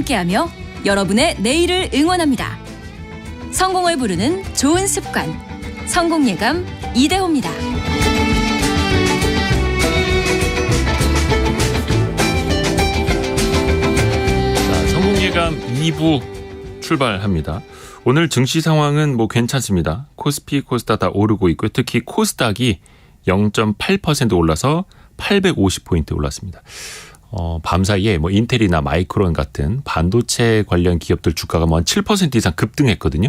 함께하며 여러분의 내일을 응원합니다. 성공을 부르는 좋은 습관, 성공예감 이대호입니다. 자, 성공예감 2부 출발합니다. 오늘 증시 상황은 괜찮습니다. 코스피, 코스닥 다 오르고 있고요. 특히 코스닥이 0.8% 올라서 850포인트 올랐습니다. 밤사이에 인텔이나 마이크론 같은 반도체 관련 기업들 주가가 한 7% 이상 급등했거든요.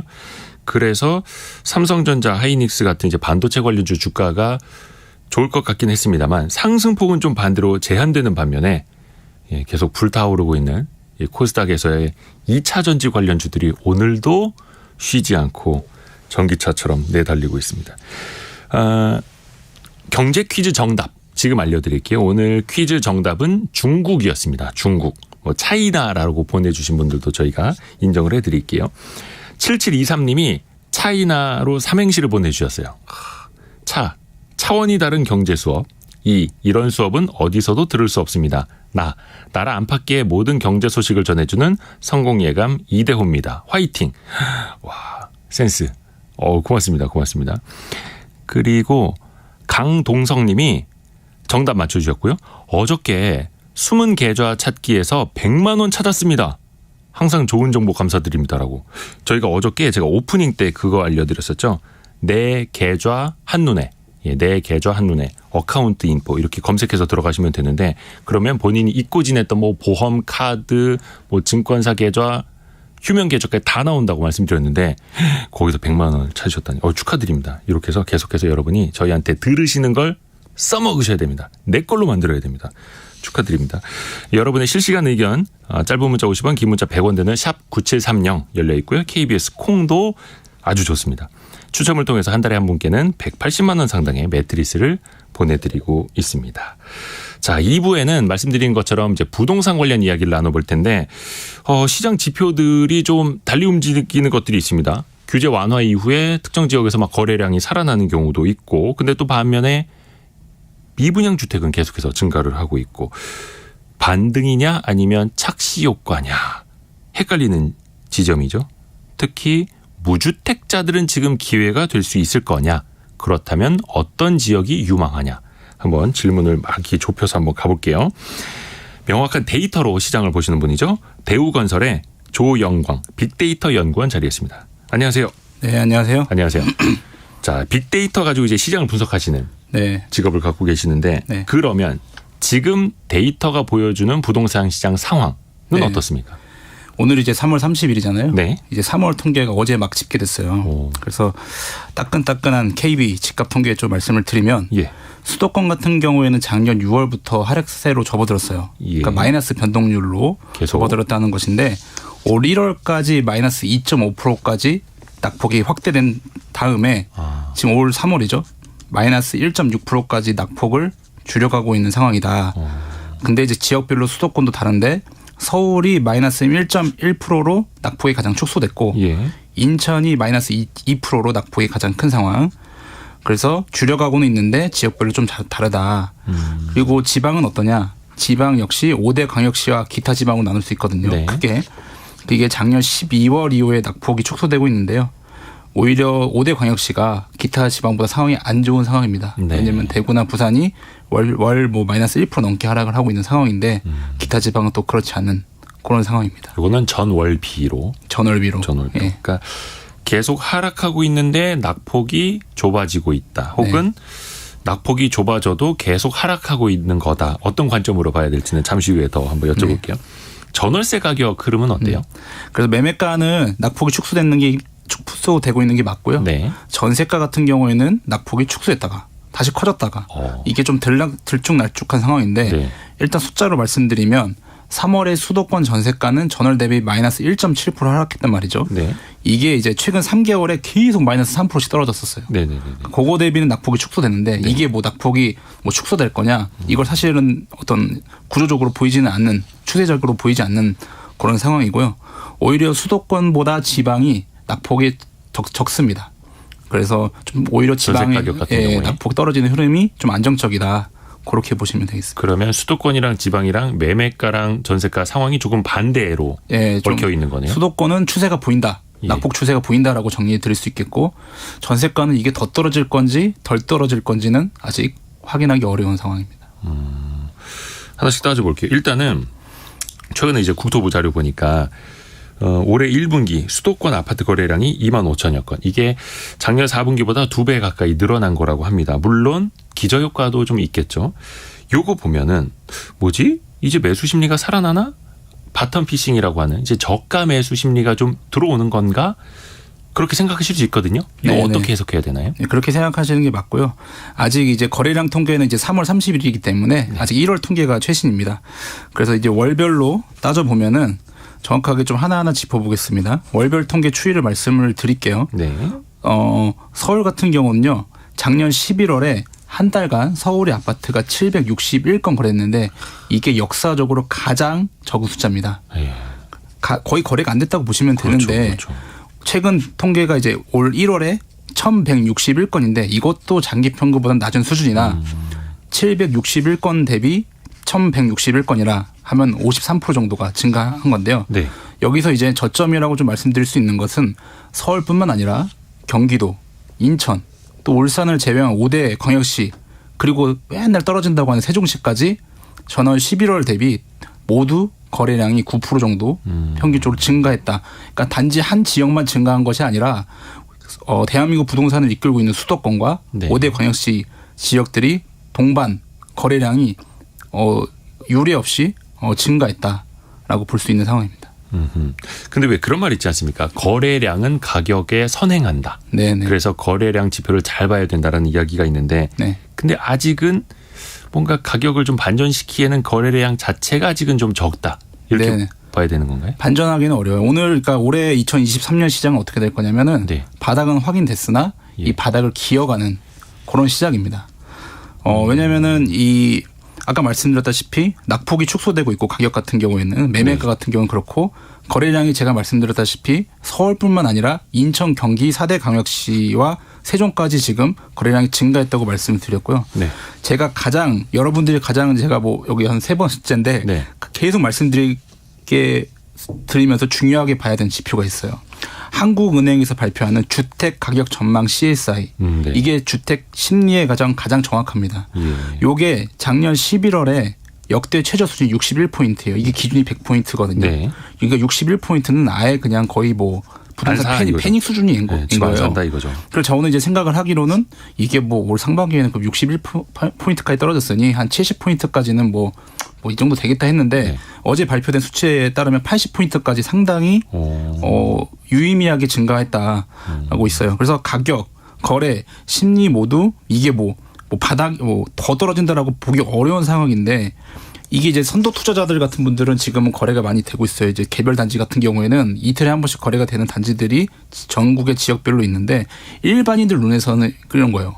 그래서 삼성전자, 하이닉스 같은 이제 반도체 관련주 주가가 좋을 것 같긴 했습니다만 상승폭은 좀 반대로 제한되는 반면에 계속 불타오르고 있는 코스닥에서의 2차 전지 관련주들이 오늘도 쉬지 않고 전기차처럼 내달리고 있습니다. 경제 퀴즈 정답 지금 알려드릴게요. 오늘 퀴즈 정답은 중국이었습니다. 중국. 차이나라고 보내주신 분들도 저희가 인정을 해드릴게요. 7723님이 차이나로 삼행시를 보내주셨어요. 차원이 다른 경제 수업. 이런 수업은 어디서도 들을 수 없습니다. 나라 안팎의 모든 경제 소식을 전해주는 성공예감 이대호입니다. 화이팅. 와, 센스. 고맙습니다. 고맙습니다. 그리고 강동성님이 정답 맞춰주셨고요. 어저께 숨은 계좌 찾기에서 100만 원 찾았습니다. 항상 좋은 정보 감사드립니다라고. 저희가 어저께 제가 오프닝 때 그거 알려드렸었죠. 내 계좌 한눈에. 내 계좌 한눈에 어카운트 인포 이렇게 검색해서 들어가시면 되는데 그러면 본인이 잊고 지냈던 보험, 카드, 증권사 계좌, 휴면 계좌까지 다 나온다고 말씀드렸는데 거기서 100만 원을 찾으셨다니 축하드립니다. 이렇게 해서 계속해서 여러분이 저희한테 들으시는 걸 써먹으셔야 됩니다. 내 걸로 만들어야 됩니다. 축하드립니다. 여러분의 실시간 의견 짧은 문자 50원, 긴 문자 100원 되는 샵 9730 열려있고요. KBS 콩도 아주 좋습니다. 추첨을 통해서 한 달에 한 분께는 180만 원 상당의 매트리스를 보내드리고 있습니다. 자, 2부에는 말씀드린 것처럼 이제 부동산 관련 이야기를 나눠볼 텐데 시장 지표들이 좀 달리 움직이는 것들이 있습니다. 규제 완화 이후에 특정 지역에서 거래량이 살아나는 경우도 있고 근데 또 반면에 미분양 주택은 계속해서 증가를 하고 있고 반등이냐 아니면 착시 효과냐 헷갈리는 지점이죠. 특히 무주택자들은 지금 기회가 될 수 있을 거냐 그렇다면 어떤 지역이 유망하냐 한번 질문을 막 좁혀서 한번 가볼게요. 명확한 데이터로 시장을 보시는 분이죠. 대우건설의 조영광 빅데이터 연구원 자리했습니다. 안녕하세요. 네, 안녕하세요. 안녕하세요. 자, 빅데이터 가지고 이제 시장을 분석하시는 직업을 갖고 계시는데 그러면 지금 데이터가 보여주는 부동산 시장 상황은 어떻습니까? 오늘 이제 3월 30일이잖아요. 네. 이제 3월 통계가 어제 막 집계됐어요. 그래서 따끈따끈한 KB 집값 통계 좀 말씀을 드리면 수도권 같은 경우에는 작년 6월부터 하락세로 접어들었어요. 그러니까 마이너스 변동률로 접어들었다는 것인데 올 1월까지 마이너스 2.5%까지 낙폭이 확대된 다음에 지금 올 3월이죠. 마이너스 1.6%까지 낙폭을 줄여가고 있는 상황이다. 근데 이제 지역별로 수도권도 다른데 서울이 마이너스 1.1%로 낙폭이 가장 축소됐고 인천이 마이너스 2%로 낙폭이 가장 큰 상황. 그래서 줄여가고는 있는데 지역별로 좀 다르다. 그리고 지방은 어떠냐. 지방 역시 5대 광역시와 기타 지방으로 나눌 수 있거든요. 크게. 이게 작년 12월 이후에 낙폭이 축소되고 있는데요. 오히려 5대 광역시가 기타 지방보다 상황이 안 좋은 상황입니다. 왜냐하면 대구나 부산이 월 마이너스 1% 넘게 하락을 하고 있는 상황인데 기타 지방은 또 그렇지 않은 그런 상황입니다. 이거는 전월비로. 그러니까 계속 하락하고 있는데 낙폭이 좁아지고 있다. 혹은 낙폭이 좁아져도 계속 하락하고 있는 거다. 어떤 관점으로 봐야 될지는 잠시 후에 더 한번 여쭤볼게요. 전월세 가격 흐름은 어때요? 그래서 매매가는 낙폭이 축소되고 있는 게 맞고요. 전세가 같은 경우에는 낙폭이 축소했다가 다시 커졌다가 이게 좀 들쭉날쭉한 상황인데 일단 숫자로 말씀드리면 3월에 수도권 전세가는 전월 대비 마이너스 1.7% 하락했단 말이죠. 이게 이제 최근 3개월에 계속 마이너스 3%씩 떨어졌었어요. 그거 대비는 낙폭이 축소됐는데 이게 낙폭이 축소될 거냐 이걸 사실은 어떤 구조적으로 보이지는 않는 추세적으로 보이지 않는 그런 상황이고요. 오히려 수도권보다 지방이 낙폭이 적습니다. 그래서 좀 오히려 지방의 낙폭 떨어지는 흐름이 좀 안정적이다. 그렇게 보시면 되겠습니다. 그러면 수도권이랑 지방이랑 매매가랑 전세가 상황이 조금 반대로 얽혀 있는 거네요. 수도권은 추세가 보인다. 낙폭 추세가 보인다라고 정리해 드릴 수 있겠고 전세가는 이게 더 떨어질 건지 덜 떨어질 건지는 아직 확인하기 어려운 상황입니다. 하나씩 따져볼게요. 일단은 최근에 이제 국토부 자료 보니까 올해 1분기 수도권 아파트 거래량이 2만 5천여 건. 이게 작년 4분기보다 2배 가까이 늘어난 거라고 합니다. 물론 기저효과도 좀 있겠죠. 요거 보면은 뭐지? 이제 매수 심리가 살아나나? 바텀 피싱이라고 하는 이제 저가 매수 심리가 좀 들어오는 건가? 그렇게 생각하실 수 있거든요. 이거 네네. 어떻게 해석해야 되나요? 네, 그렇게 생각하시는 게 맞고요. 아직 이제 거래량 통계는 이제 3월 30일이기 때문에 아직 1월 통계가 최신입니다. 그래서 이제 월별로 따져 보면은 정확하게 좀 하나하나 짚어보겠습니다. 월별 통계 추이를 말씀을 드릴게요. 네. 서울 같은 경우는요. 작년 11월에 한 달간 서울의 아파트가 761건 거래했는데 이게 역사적으로 가장 적은 숫자입니다. 거의 거래가 안 됐다고 보시면 되는데 그렇죠. 최근 통계가 이제 올 1월에 1161건인데 이것도 장기 평균보다는 낮은 수준이나 761건 대비 1161건이라 하면 53% 정도가 증가한 건데요. 네. 여기서 이제 저점이라고 좀 말씀드릴 수 있는 것은 서울뿐만 아니라 경기도, 인천, 또 울산을 제외한 5대 광역시 그리고 맨날 떨어진다고 하는 세종시까지 전월 11월 대비 모두 거래량이 9% 정도 평균적으로 증가했다. 그러니까 단지 한 지역만 증가한 것이 아니라 대한민국 부동산을 이끌고 있는 수도권과 네. 5대 광역시 지역들이 동반 거래량이 유례 없이 증가했다라고 볼 수 있는 상황입니다. 근데 왜 그런 말 있지 않습니까? 거래량은 가격에 선행한다. 네네. 그래서 거래량 지표를 잘 봐야 된다라는 이야기가 있는데 네. 근데 아직은 뭔가 가격을 좀 반전시키에는 거래량 자체가 아직은 좀 적다. 이렇게 네네. 봐야 되는 건가요? 반전하기는 어려워요. 그러니까 올해 2023년 시장은 어떻게 될 거냐면은 네. 바닥은 확인됐으나 이 바닥을 기어가는 그런 시작입니다. 왜냐면은 이 아까 말씀드렸다시피 낙폭이 축소되고 있고 가격 같은 경우에는 매매가 같은 경우는 그렇고 거래량이 제가 말씀드렸다시피 서울뿐만 아니라 인천, 경기 4대 광역시와 세종까지 지금 거래량이 증가했다고 말씀을 드렸고요. 네. 제가 여러분들이 가장 제가 뭐 여기 한 3번째인데 네. 계속 드리면서 중요하게 봐야 되는 지표가 있어요. 한국은행에서 발표하는 주택 가격 전망 CSI. 네. 이게 주택 심리에 가장 정확합니다. 요게 작년 11월에 역대 최저 수준 61포인트예요. 이게 기준이 100포인트거든요. 네. 그러니까 61포인트는 아예 그냥 거의 뭐 부동산 패닉 수준인 거예요. 산다 이거죠. 그래서 저는 이제 생각을 하기로는 이게 뭐 올 상반기에는 61포인트까지 떨어졌으니 한 70포인트까지는 뭐 이 정도 되겠다 했는데 네. 어제 발표된 수치에 따르면 80포인트까지 상당히 유의미하게 증가했다라고 있어요. 그래서 가격, 거래, 심리 모두 이게 더 떨어진다라고 보기 어려운 상황인데 이게 이제 선도 투자자들 같은 분들은 지금은 거래가 많이 되고 있어요. 이제 개별 단지 같은 경우에는 이틀에 한 번씩 거래가 되는 단지들이 전국의 지역별로 있는데 일반인들 눈에서는 그런 거예요.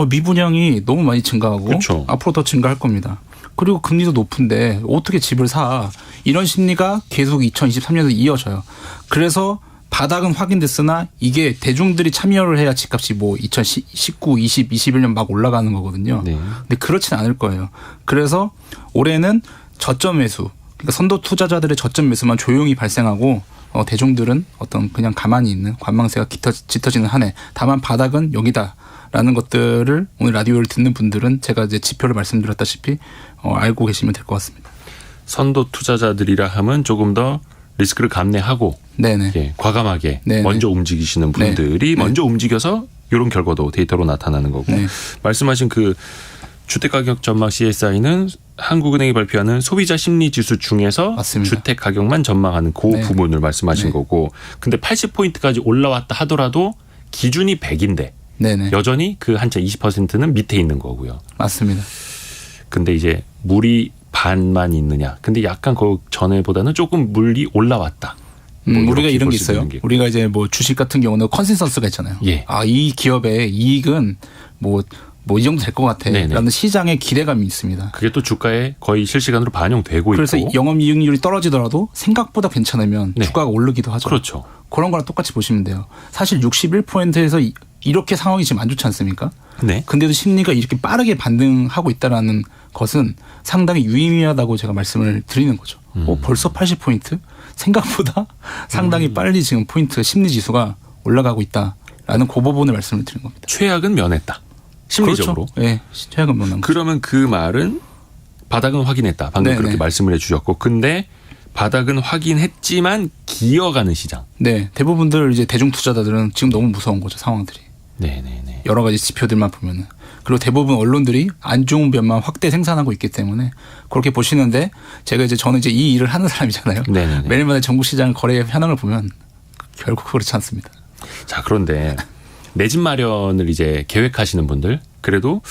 미분양이 너무 많이 증가하고 그렇죠. 앞으로 더 증가할 겁니다. 그리고 금리도 높은데 어떻게 집을 사? 이런 심리가 계속 2023년에도 이어져요. 그래서 바닥은 확인됐으나 이게 대중들이 참여를 해야 집값이 2019, 20, 21년 막 올라가는 거거든요. 네. 근데 그렇진 않을 거예요. 그래서 올해는 저점 매수, 그러니까 선도 투자자들의 저점 매수만 조용히 발생하고 대중들은 어떤 그냥 가만히 있는 관망세가 짙어지는 한 해. 다만 바닥은 여기다라는 것들을 오늘 라디오를 듣는 분들은 제가 이제 지표를 말씀드렸다시피 알고 계시면 될 것 같습니다. 선도 투자자들이라 하면 조금 더 리스크를 감내하고 네네. 예, 과감하게 네네. 먼저 움직이시는 분들이 먼저 움직여서 이런 결과도 데이터로 나타나는 거고 말씀하신 그 주택가격 전망 CSI는 한국은행이 발표하는 소비자 심리지수 중에서 맞습니다. 주택가격만 전망하는 그 부분을 말씀하신 거고 근데 80포인트까지 올라왔다 하더라도 기준이 100인데 네네. 여전히 그 한차 20%는 밑에 있는 거고요. 맞습니다. 근데 이제 물이 반만 있느냐. 근데 약간 그 전에보다는 조금 물이 올라왔다. 우리가 이런 게 있어요. 우리가 이제 주식 같은 경우는 컨센서스가 있잖아요. 예. 이 기업의 이익은 이 정도 될 것 같아. 네네. 라는 시장의 기대감이 있습니다. 그게 또 주가에 거의 실시간으로 반영되고 그래서 있고. 영업이익률이 떨어지더라도 생각보다 괜찮으면 주가가 오르기도 하죠. 그렇죠. 그런 거랑 똑같이 보시면 돼요. 사실 61%에서 이렇게 상황이 지금 안 좋지 않습니까? 네. 근데도 심리가 이렇게 빠르게 반등하고 있다라는 것은 상당히 유의미하다고 제가 말씀을 드리는 거죠. 벌써 80포인트? 생각보다 상당히 빨리 지금 포인트 심리 지수가 올라가고 있다라는 그 부분을 말씀을 드린 겁니다. 최악은 면했다. 심리적으로. 그렇죠. 네, 최악은 면한 거죠. 그러면 그 말은 바닥은 확인했다. 방금 네네. 그렇게 말씀을 해주셨고, 근데 바닥은 확인했지만 기어가는 시장. 네, 대부분들 이제 대중 투자자들은 지금 너무 무서운 거죠, 상황들이. 네네네. 여러 가지 지표들만 보면은. 그리고 대부분 언론들이 안 좋은 면만 확대 생산하고 있기 때문에 그렇게 보시는데 저는 이제 이 일을 하는 사람이잖아요. 네네네. 매일마다 전국 시장 거래 현황을 보면 결국 그렇지 않습니다. 자, 그런데 내 집 마련을 이제 계획하시는 분들, 그래도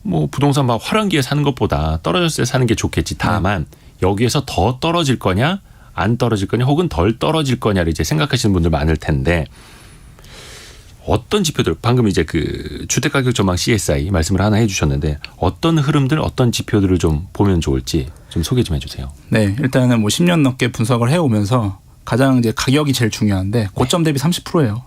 뭐 부동산 막 화랑기에 사는 것보다 떨어졌을 때 사는 게 좋겠지. 다만 여기에서 더 떨어질 거냐, 안 떨어질 거냐, 혹은 덜 떨어질 거냐를 이제 생각하시는 분들 많을 텐데, 어떤 지표들, 방금 이제 그 주택가격 전망 CSI 말씀을 하나 해주셨는데, 어떤 흐름들, 어떤 지표들을 좀 보면 좋을지 좀 소개 좀 해주세요. 네, 일단은 뭐 10년 넘게 분석을 해오면서 가장 이제 가격이 제일 중요한데 고점 대비 30%예요.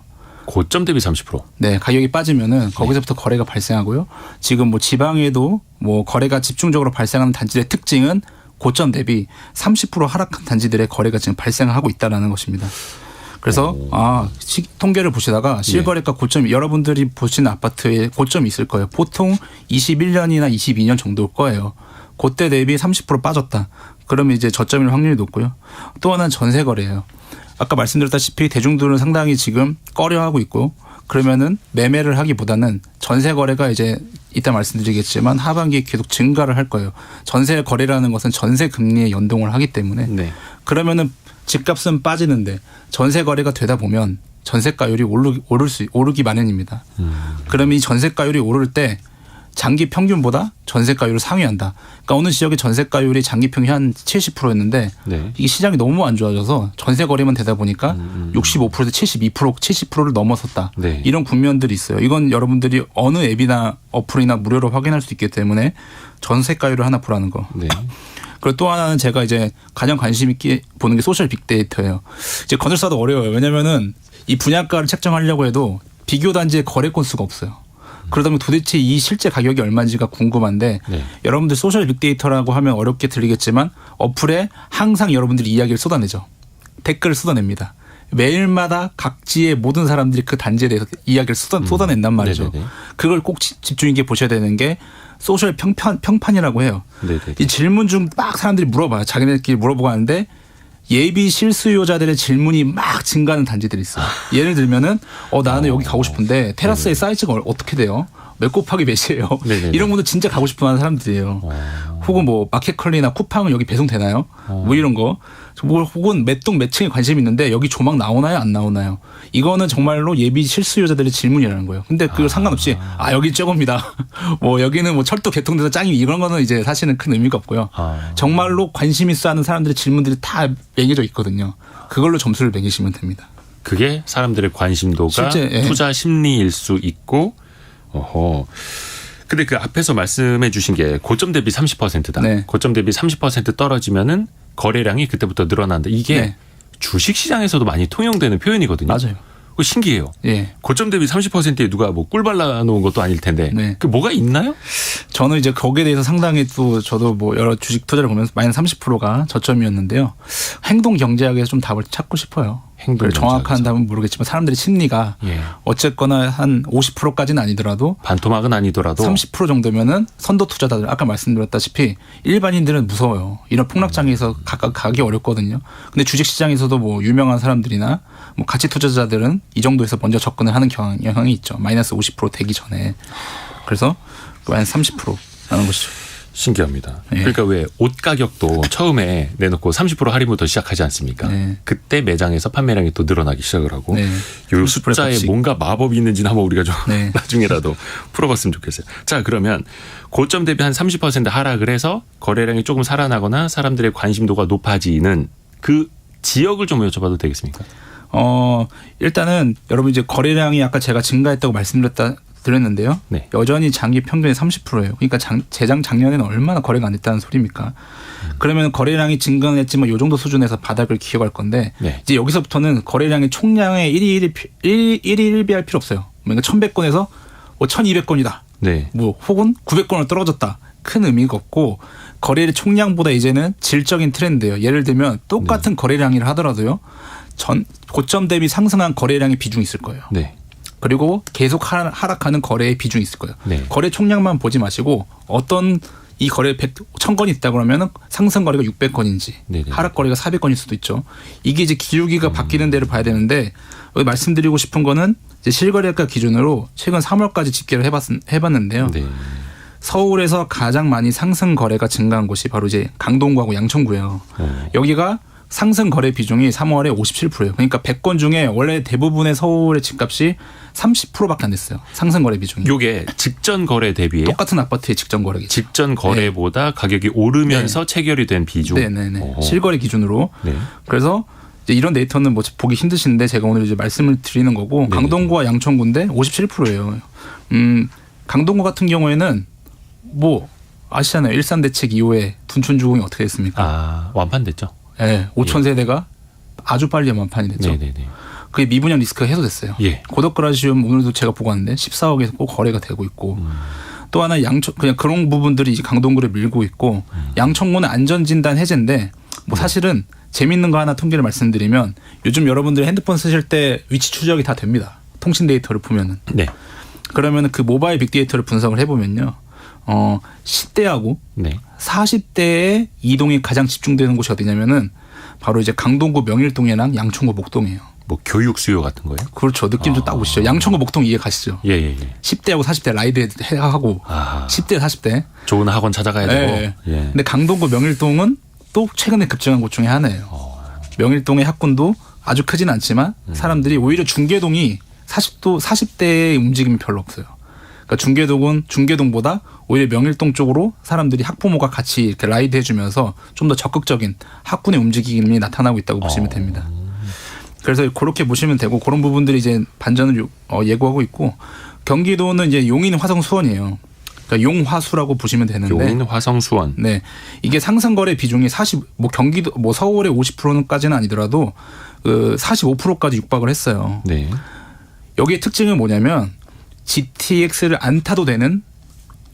고점 대비 30%. 네, 가격이 빠지면은 거기서부터 거래가 발생하고요. 지금 뭐 지방에도 뭐 거래가 집중적으로 발생하는 단지의 특징은 고점 대비 30% 하락한 단지들의 거래가 지금 발생하고 있다는 것입니다. 그래서 통계를 보시다가 실거래가 고점이 여러분들이 보시는 아파트에 고점이 있을 거예요. 보통 21년이나 22년 정도일 거예요. 그때 대비 30% 빠졌다. 그러면 이제 저점일 확률이 높고요. 또 하나는 전세 거래예요. 아까 말씀드렸다시피 대중들은 상당히 지금 꺼려하고 있고, 그러면은 매매를 하기보다는 전세 거래가 이제 이따 말씀드리겠지만 하반기에 계속 증가를 할 거예요. 전세 거래라는 것은 전세 금리에 연동을 하기 때문에 그러면은 집값은 빠지는데 전세 거래가 되다 보면 전세가율이 오르기 마련입니다. 그러면 이 전세가율이 오를 때 장기 평균보다 전세가율을 상회한다. 그러니까 어느 지역의 전세가율이 장기 평균 한 70%였는데 이게 시장이 너무 안 좋아져서 전세 거래만 되다 보니까 65%에서 70%를 넘어섰다. 이런 국면들이 있어요. 이건 여러분들이 어느 앱이나 어플이나 무료로 확인할 수 있기 때문에 전세가율을 하나 보라는 거. 그리고 또 하나는 제가 이제 가장 관심 있게 보는 게 소셜 빅데이터예요. 이제 건설사도 어려워요. 왜냐면은 이 분양가를 책정하려고 해도 비교 단지의 거래 건수가 없어요. 그러다 보면 도대체 이 실제 가격이 얼마인지가 궁금한데 여러분들 소셜 빅데이터라고 하면 어렵게 들리겠지만 어플에 항상 여러분들이 이야기를 쏟아내죠. 댓글을 쏟아냅니다. 매일마다 각지의 모든 사람들이 그 단지에 대해서 이야기를 쏟아낸단 말이죠. 그걸 꼭 집중 있게 보셔야 되는 게 소셜 평판이라고 해요. 이 질문 중 막 사람들이 물어봐요. 자기네들끼리 물어보고 하는데 예비 실수요자들의 질문이 막 증가하는 단지들이 있어요. 예를 들면은 나는 여기 가고 싶은데 테라스의 사이즈가 어떻게 돼요? 몇 곱하기 몇이에요? 이런 분들 진짜 가고 싶어하는 사람들이에요. 혹은 뭐 마켓컬리나 쿠팡은 여기 배송되나요? 뭐 이런 거. 혹은 몇 동 몇 층에 관심이 있는데 여기 조망 나오나요? 안 나오나요? 이거는 정말로 예비 실수요자들의 질문이라는 거예요. 근데 그걸 상관없이 여기 저겁니다. 뭐 여기는 뭐 철도 개통돼서 짱이 이런 거는 이제 사실은 큰 의미가 없고요. 정말로 관심 있어 하는 사람들의 질문들이 다 매겨져 있거든요. 그걸로 점수를 매기시면 됩니다. 그게 사람들의 관심도가 실제, 투자 심리일 수 있고. 근데 그 앞에서 말씀해 주신 게 고점 대비 30%다. 고점 대비 30% 떨어지면은 거래량이 그때부터 늘어난다. 이게 주식시장에서도 많이 통용되는 표현이거든요. 맞아요. 그거 신기해요. 고점 대비 30%에 누가 뭐 꿀 발라놓은 것도 아닐 텐데 그 뭐가 있나요? 저는 이제 거기에 대해서 상당히 또 저도 뭐 여러 주식 투자를 보면서 마이너스 30%가 저점이었는데요. 행동 경제학에서 좀 답을 찾고 싶어요. 정확한 답은 모르겠지만 사람들의 심리가 어쨌거나 한 50%까지는 아니더라도 반토막은 아니더라도 30% 정도면은 선도 투자자들 아까 말씀드렸다시피 일반인들은 무서워요. 이런 폭락장에서 가기 어렵거든요. 근데 주식시장에서도 뭐 유명한 사람들이나 뭐 가치 투자자들은 이 정도에서 먼저 접근을 하는 경향이 있죠. 마이너스 50% 되기 전에. 그래서 마이너스 30%라는 것이죠. 신기합니다. 그러니까 왜 옷 가격도 처음에 내놓고 30% 할인부터 시작하지 않습니까? 그때 매장에서 판매량이 또 늘어나기 시작을 하고 이 숫자에 뭔가 마법이 있는지는 한번 우리가 좀 나중에라도 풀어봤으면 좋겠어요. 자, 그러면 고점 대비 한 30% 하락을 해서 거래량이 조금 살아나거나 사람들의 관심도가 높아지는 그 지역을 좀 여쭤봐도 되겠습니까? 일단은 여러분 이제 거래량이 아까 제가 증가했다고 드렸는데요. 여전히 장기 평균이 30%예요. 그러니까 작년에는 얼마나 거래가 안 됐다는 소리입니까? 그러면 거래량이 증가는 했지만 이 정도 수준에서 바닥을 기어갈 건데 이제 여기서부터는 거래량의 총량의 1위1비할 필요 없어요. 그러니까 1,100건에서 1,200건이다. 뭐 혹은 900건을 떨어졌다. 큰 의미가 없고 거래 총량보다 이제는 질적인 트렌드예요. 예를 들면 똑같은 거래량이라 하더라도요. 고점 대비 상승한 거래량의 비중이 있을 거예요. 네. 그리고 계속 하락하는 거래의 비중이 있을 거예요. 네. 거래 총량만 보지 마시고 어떤 이 거래 1000건이 있다 그러면 상승 거래가 600건인지 네네. 하락 거래가 400건일 수도 있죠. 이게 이제 기울기가 바뀌는 데를 봐야 되는데 여기 말씀드리고 싶은 거는 이제 실거래가 기준으로 최근 3월까지 집계를 해봤는데요. 네. 서울에서 가장 많이 상승 거래가 증가한 곳이 바로 이제 강동구하고 양천구예요. 여기가 상승 거래 비중이 3월에 57%예요. 그러니까 100건 중에 원래 대부분의 서울의 집값이 30%밖에 안 됐어요. 상승 거래 비중이. 이게 직전 거래 대비예요? 똑같은 아파트의 직전 거래겠죠. 직전 거래보다 네. 가격이 오르면서 네. 체결이 된 비중. 네네네. 실거래 기준으로. 네. 그래서 이제 이런 데이터는 뭐 보기 힘드신데 제가 오늘 이제 말씀을 드리는 거고 네네. 강동구와 양천구인데 57%예요. 강동구 같은 경우에는 뭐 아시잖아요. 일산 대책 이후에 둔촌 주공이 어떻게 됐습니까? 아 완판됐죠. 네, 5천 세대가 아주 빨리 완판이 됐죠. 네네네. 그게 미분양 리스크가 해소됐어요. 예. 고덕그라시움 오늘도 제가 보고 왔는데 14억에서 꼭 거래가 되고 있고 또 하나 그냥 그런 부분들이 이제 강동구를 밀고 있고 양천구는 안전진단 해제인데 뭐 사실은 재밌는 거 하나 통계를 말씀드리면 요즘 여러분들이 핸드폰 쓰실 때 위치 추적이 다 됩니다. 통신 데이터를 보면은. 네. 그러면은 그 모바일 빅데이터를 분석을 해보면요. 10대하고 네. 40대의 이동이 가장 집중되는 곳이 어디냐면은 바로 이제 강동구 명일동이랑 양천구 목동이에요. 뭐 교육 수요 같은 거예요? 그렇죠. 느낌 좀 딱 오시죠. 양천구 목동 이해 가시죠? 예. 10대하고 40대 라이드 하고 10대 40대 좋은 학원 찾아가야 되고. 예. 근데 강동구 명일동은 또 최근에 급증한 곳 중에 하나예요. 명일동의 학군도 아주 크진 않지만 사람들이 오히려 중계동이 40대의 움직임이 별로 없어요. 그러니까 중계동보다 오히려 명일동 쪽으로 사람들이 학부모가 같이 이렇게 라이드 해주면서 좀 더 적극적인 학군의 움직임이 나타나고 있다고 보시면 됩니다. 그래서 그렇게 보시면 되고 그런 부분들이 이제 반전을 예고하고 있고 경기도는 이제 용인, 화성, 수원이에요. 그러니까 용화수라고 보시면 되는데 용인, 화성, 수원. 네, 이게 상승 거래 비중이 경기도 서울의 50%까지는 아니더라도 45%까지 육박을 했어요. 네. 여기의 특징은 뭐냐면 GTX를 안 타도 되는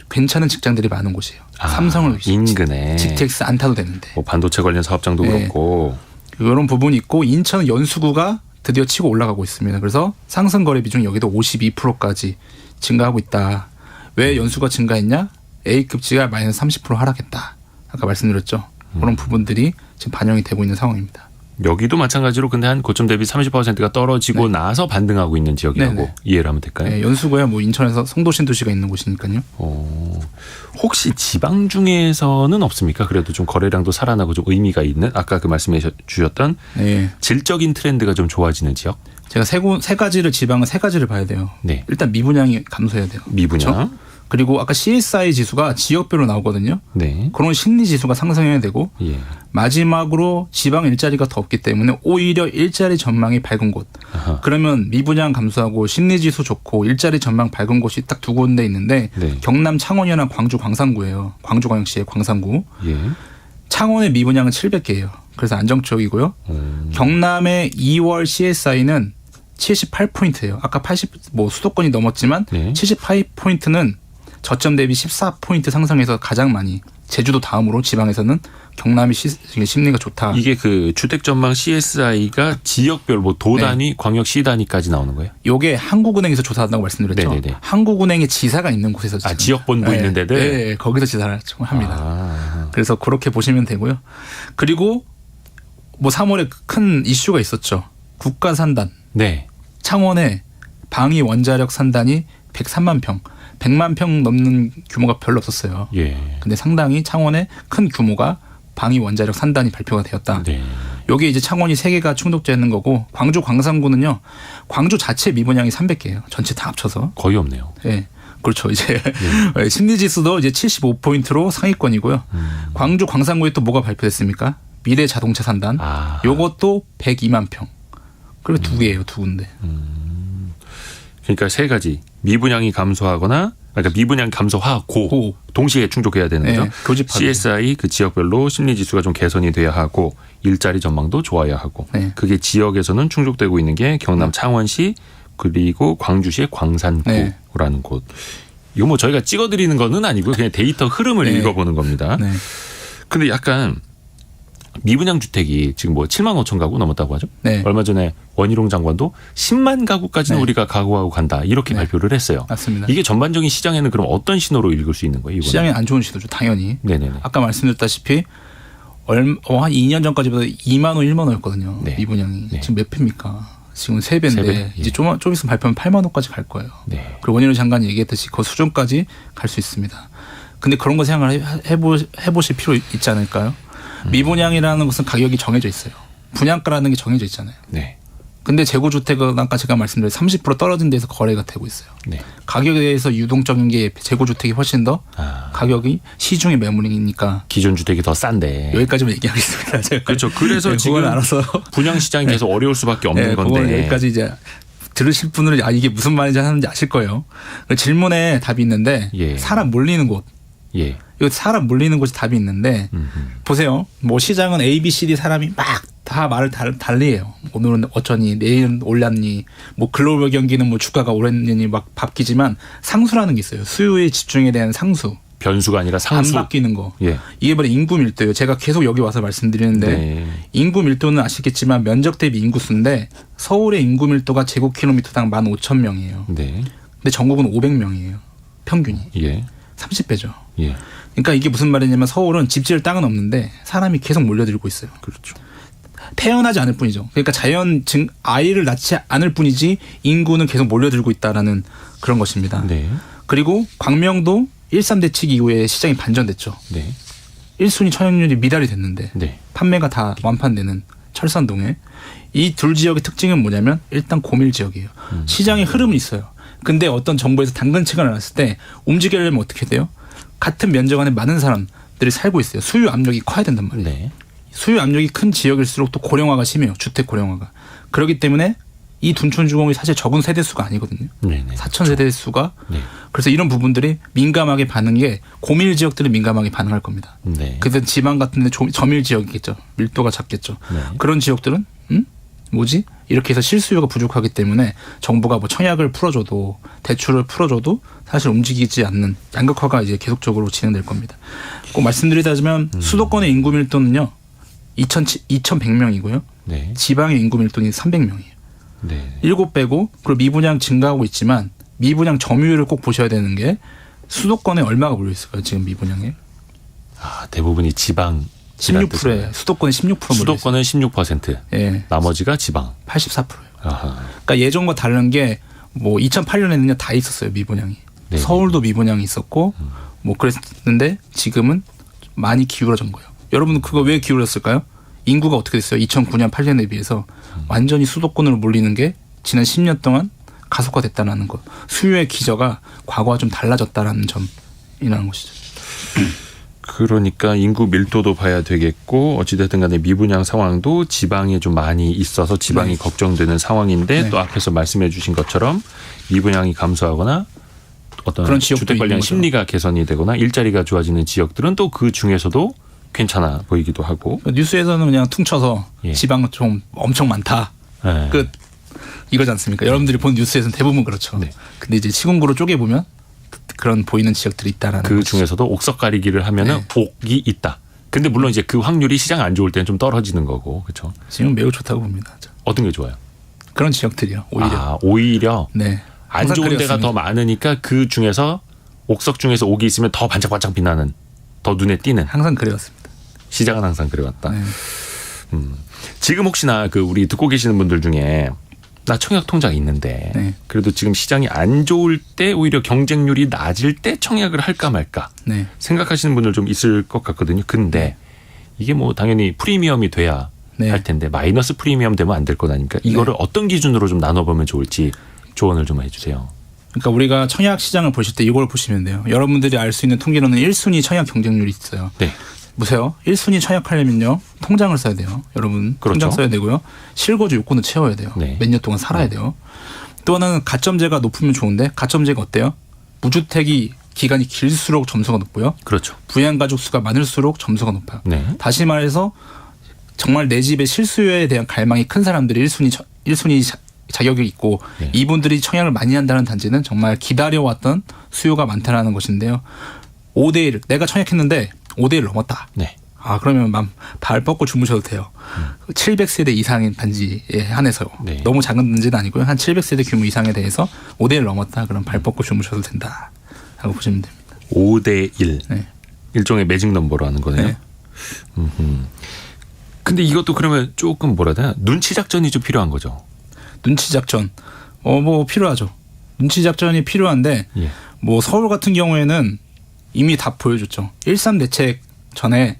괜찮은 직장들이 많은 곳이에요. 삼성을 인근에 GTX 안 타도 되는데. 뭐 반도체 관련 사업장도 네. 그렇고. 이런 부분이 있고 인천 연수구가 드디어 치고 올라가고 있습니다. 그래서 상승 거래 비중이 여기도 52%까지 증가하고 있다. 왜 연수가 증가했냐? A급지가 마이너스 30% 하락했다. 아까 말씀드렸죠. 그런 부분들이 지금 반영이 되고 있는 상황입니다. 여기도 마찬가지로 근데 한 고점 대비 30%가 떨어지고 네. 나서 반등하고 있는 지역이라고 네네. 이해를 하면 될까요? 네, 연수구야 뭐 인천에서 송도신도시가 있는 곳이니까요. 혹시 지방 중에서는 없습니까? 그래도 좀 거래량도 살아나고 좀 의미가 있는 아까 그 말씀해 주셨던 네. 질적인 트렌드가 좀 좋아지는 지역? 제가 세 가지를 지방은 세 가지를 봐야 돼요. 네. 일단 미분양이 감소해야 돼요. 미분양. 그렇죠? 그리고 아까 CSI 지수가 지역별로 나오거든요. 네. 그런 심리 지수가 상승해야 되고 예. 마지막으로 지방 일자리가 더 없기 때문에 오히려 일자리 전망이 밝은 곳. 아하. 그러면 미분양 감소하고 심리 지수 좋고 일자리 전망 밝은 곳이 딱 두 군데 있는데 네. 경남 창원이랑 광주 광산구예요. 광주광역시의 광산구. 예. 창원의 미분양은 700개예요. 그래서 안정적이고요. 경남의 2월 CSI는 78포인트예요. 아까 80 수도권이 넘었지만 네. 78포인트는 저점 대비 14포인트 상승해서 가장 많이 제주도 다음으로 지방에서는 경남이 심리가 좋다. 이게 그 주택전망 CSI가 지역별 뭐 도 단위, 네. 광역시 단위까지 나오는 거예요? 이게 한국은행에서 조사한다고 말씀드렸죠. 네네네. 한국은행의 지사가 있는 곳에서 지역본부 네. 있는 데들? 네. 거기서 지사를 합니다. 그래서 그렇게 보시면 되고요. 그리고 뭐 3월에 큰 이슈가 있었죠. 국가산단. 네. 창원에 방위 원자력 산단이 103만 평. 100만 평 넘는 규모가 별로 없었어요. 예. 근데 상당히 창원에 큰 규모가 방위 원자력 산단이 발표가 되었다. 네. 여기에 이제 창원이 3개가 충족되는 거고 광주 광산구는요. 광주 자체 미분양이 300개예요. 전체 다 합쳐서. 거의 없네요. 네. 그렇죠. 이제 네. 심리지수도 이제 75포인트로 상위권이고요. 광주 광산구에 또 뭐가 발표됐습니까? 미래 자동차 산단. 요것도 102만 평. 그리고 2개예요. 2군데. 그러니까 3가지. 미분양이 감소하거나 그러니까 미분양 감소하고 동시에 충족해야 되는 거죠. 네, 교집합이. CSI 그 지역별로 심리지수가 좀 개선이 돼야 하고 일자리 전망도 좋아야 하고 네. 그게 지역에서는 충족되고 있는 게 경남 창원시 그리고 광주시의 광산구라는 네. 곳. 이거 뭐 저희가 찍어드리는 거는 아니고요. 그냥 데이터 흐름을 네. 읽어보는 겁니다. 네. 근데 약간 미분양 주택이 지금 뭐 7만 5천 가구 넘었다고 하죠. 네. 얼마 전에 원희룡 장관도 10만 가구까지는 네. 우리가 각오하고 간다 이렇게 네. 발표를 했어요. 맞습니다. 이게 전반적인 시장에는 그럼 어떤 신호로 읽을 수 있는 거예요? 이거는? 시장에 안 좋은 시도죠. 당연히. 네네네. 아까 말씀드렸다시피 한 2년 전까지보다 2만 원, 1만 원이었거든요. 네. 미분양이. 네. 지금 몇 배입니까? 지금 3배인데 세 배? 이제 예. 좀 있으면 발표하면 8만 원까지 갈 거예요. 네. 그리고 원희룡 장관이 얘기했듯이 그 수준까지 갈 수 있습니다. 근데 그런 거 생각을 해보실 필요 있지 않을까요? 미분양이라는 것은 가격이 정해져 있어요. 분양가라는 게 정해져 있잖아요. 네. 근데 재고주택은 아까 제가 말씀드린 30% 떨어진 데서 거래가 되고 있어요. 네. 가격에 대해서 유동적인 게 재고주택이 훨씬 더 가격이 시중의 매물이니까 기존 주택이 더 싼데. 여기까지만 얘기하겠습니다. 제가. 그렇죠. 그래서 네, 지금 그건 알아서 분양 시장이 계속 어려울 수밖에 없는 네, 건데. 그건 여기까지 이제 들으실 분들은 이게 무슨 말인지 하는지 아실 거예요. 질문에 답이 있는데 예. 사람 몰리는 곳. 예. 이거 사람 몰리는 곳이 답이 있는데 보세요. 뭐 시장은 A, B, C, D 사람이 막 다 말을 달리해요. 오늘은 어쩌니, 내일은 올랐니, 뭐 글로벌 경기는 뭐 주가가 오랬니 막 바뀌지만 상수라는 게 있어요. 수요의 집중에 대한 상수. 변수가 아니라 상수. 안 바뀌는 거. 예. 이게 바로 인구 밀도예요. 제가 계속 여기 와서 말씀드리는데 네. 인구 밀도는 아시겠지만 면적 대비 인구수인데 서울의 인구 밀도가 제곱킬로미터당 15,000명이에요. 네. 근데 전국은 500명이에요. 평균이. 예. 30배죠. 예. 그러니까 이게 무슨 말이냐면 서울은 집 지을 땅은 없는데 사람이 계속 몰려들고 있어요. 그렇죠. 태어나지 않을 뿐이죠. 그러니까 아이를 낳지 않을 뿐이지 인구는 계속 몰려들고 있다라는 그런 것입니다. 네. 그리고 광명도 1.3대책 이후에 시장이 반전됐죠. 네. 1순위 청약률이 미달이 됐는데 네. 판매가 다 완판되는 철산동에 이 둘 지역의 특징은 뭐냐면 일단 고밀 지역이에요. 시장의 흐름은 있어요. 근데 어떤 정부에서 당근책을 놨을 때 움직이려면 어떻게 돼요? 같은 면적 안에 많은 사람들이 살고 있어요. 수요 압력이 커야 된단 말이에요. 네. 수요 압력이 큰 지역일수록 또 고령화가 심해요. 주택 고령화가. 그렇기 때문에 이 둔촌주공이 사실 적은 세대수가 아니거든요. 네네. 4천 세대수가. 네. 그래서 이런 부분들이 민감하게 반응한 게 고밀 지역들은 민감하게 반응할 겁니다. 네. 그래서 지방 같은 데 저밀 지역이겠죠. 밀도가 작겠죠. 네. 그런 지역들은 뭐지? 이렇게 해서 실수요가 부족하기 때문에 정부가 뭐 청약을 풀어줘도 대출을 풀어줘도 사실 움직이지 않는 양극화가 이제 계속적으로 진행될 겁니다. 꼭 말씀드리자면 수도권의 인구 밀도는요. 2,100명이고요. 네. 지방의 인구 밀도는 300명이에요. 네. 7배고 그리고 미분양 증가하고 있지만 미분양 점유율을 꼭 보셔야 되는 게 수도권에 얼마가 몰려 있을까요? 지금 미분양에? 대부분이 지방. 16%에 수도권에 16% 몰려 있어요. 수도권은 16%. 예. 나머지가 지방. 84%예요. 아하. 그러니까 예전과 다른 게 뭐 2008년에는요 다 있었어요 미분양이. 네. 서울도 미분양이 있었고 뭐 그랬는데 지금은 많이 기울어진 거예요. 여러분 그거 왜 기울었을까요? 인구가 어떻게 됐어요? 2009년 8년에 비해서 완전히 수도권으로 몰리는 게 지난 10년 동안 가속화됐다는 거. 수요의 기저가 과거와 좀 달라졌다라는 점이라는 것이죠. 그러니까 인구 밀도도 봐야 되겠고 어찌됐든 간에 미분양 상황도 지방에 좀 많이 있어서 지방이 네. 걱정되는 상황인데 네. 또 앞에서 말씀해 주신 것처럼 미분양이 감소하거나 어떤 그런 지역도 주택 관련 있는 거죠. 심리가 개선이 되거나 일자리가 좋아지는 지역들은 또 그 중에서도 괜찮아 보이기도 하고. 뉴스에서는 그냥 퉁쳐서 예. 지방은 좀 엄청 많다. 네. 끝. 이거지 않습니까? 여러분들이 본 뉴스에서는 대부분 그렇죠. 네. 근데 이제 시군구로 쪼개보면 그런 보이는 지역들이 있다라는 그 것이죠. 중에서도 옥석 가리기를 하면은 옥이 있다. 근데 물론 이제 그 확률이 시장 안 좋을 때는 좀 떨어지는 거고, 그렇죠? 지금 매우 좋다고 봅니다. 어떤 게 좋아요? 그런 지역들이요. 오히려. 오히려 네. 안 항상 좋은 데가 그랬습니다. 더 많으니까 그 중에서 옥석 중에서 옥이 있으면 더 반짝반짝 빛나는, 더 눈에 띄는. 항상 그래왔습니다. 시장은 항상 그래왔다. 네. 지금 혹시나 그 우리 듣고 계시는 분들 중에 나 청약 통장이 있는데 네. 그래도 지금 시장이 안 좋을 때 오히려 경쟁률이 낮을 때 청약을 할까 말까 네. 생각하시는 분들 좀 있을 것 같거든요. 근데 이게 뭐 당연히 프리미엄이 돼야 네. 할 텐데 마이너스 프리미엄 되면 안 될 것 아닙니까? 이거를 어떤 기준으로 좀 나눠보면 좋을지 조언을 좀 해주세요. 그러니까 우리가 청약 시장을 보실 때 이걸 보시면 돼요. 여러분들이 알 수 있는 통계로는 1순위 청약 경쟁률이 있어요. 네. 보세요. 1순위 청약하려면요. 통장을 써야 돼요. 여러분 그렇죠. 통장 써야 되고요. 실거주 요건을 채워야 돼요. 네. 몇 년 동안 살아야 돼요. 또 하나는 가점제가 높으면 좋은데 가점제가 어때요? 무주택이 기간이 길수록 점수가 높고요. 그렇죠. 부양가족 수가 많을수록 점수가 높아요. 네. 다시 말해서 정말 내 집의 실수요에 대한 갈망이 큰 사람들이 1순위 자격이 있고 네. 이분들이 청약을 많이 한다는 단지는 정말 기다려왔던 수요가 많다라는 것인데요. 5대1 내가 청약했는데 5대1 넘었다. 네. 그러면 발 뻗고 주무셔도 돼요. 700세대 이상인 단지에 한해서요. 네. 너무 작은 단지는 아니고요. 한 700세대 규모 이상에 대해서 5대1 넘었다. 그럼 발 뻗고 주무셔도 된다. 라고 보시면 됩니다. 5대1. 네. 일종의 매직 넘버로 하는 거네요. 네. 근데 이것도 그러면 조금 뭐라 해야 되나? 눈치 작전이 좀 필요한 거죠. 눈치 작전. 뭐 필요하죠. 눈치 작전이 필요한데 예. 뭐 서울 같은 경우에는 이미 다 보여줬죠. 13 대책 전에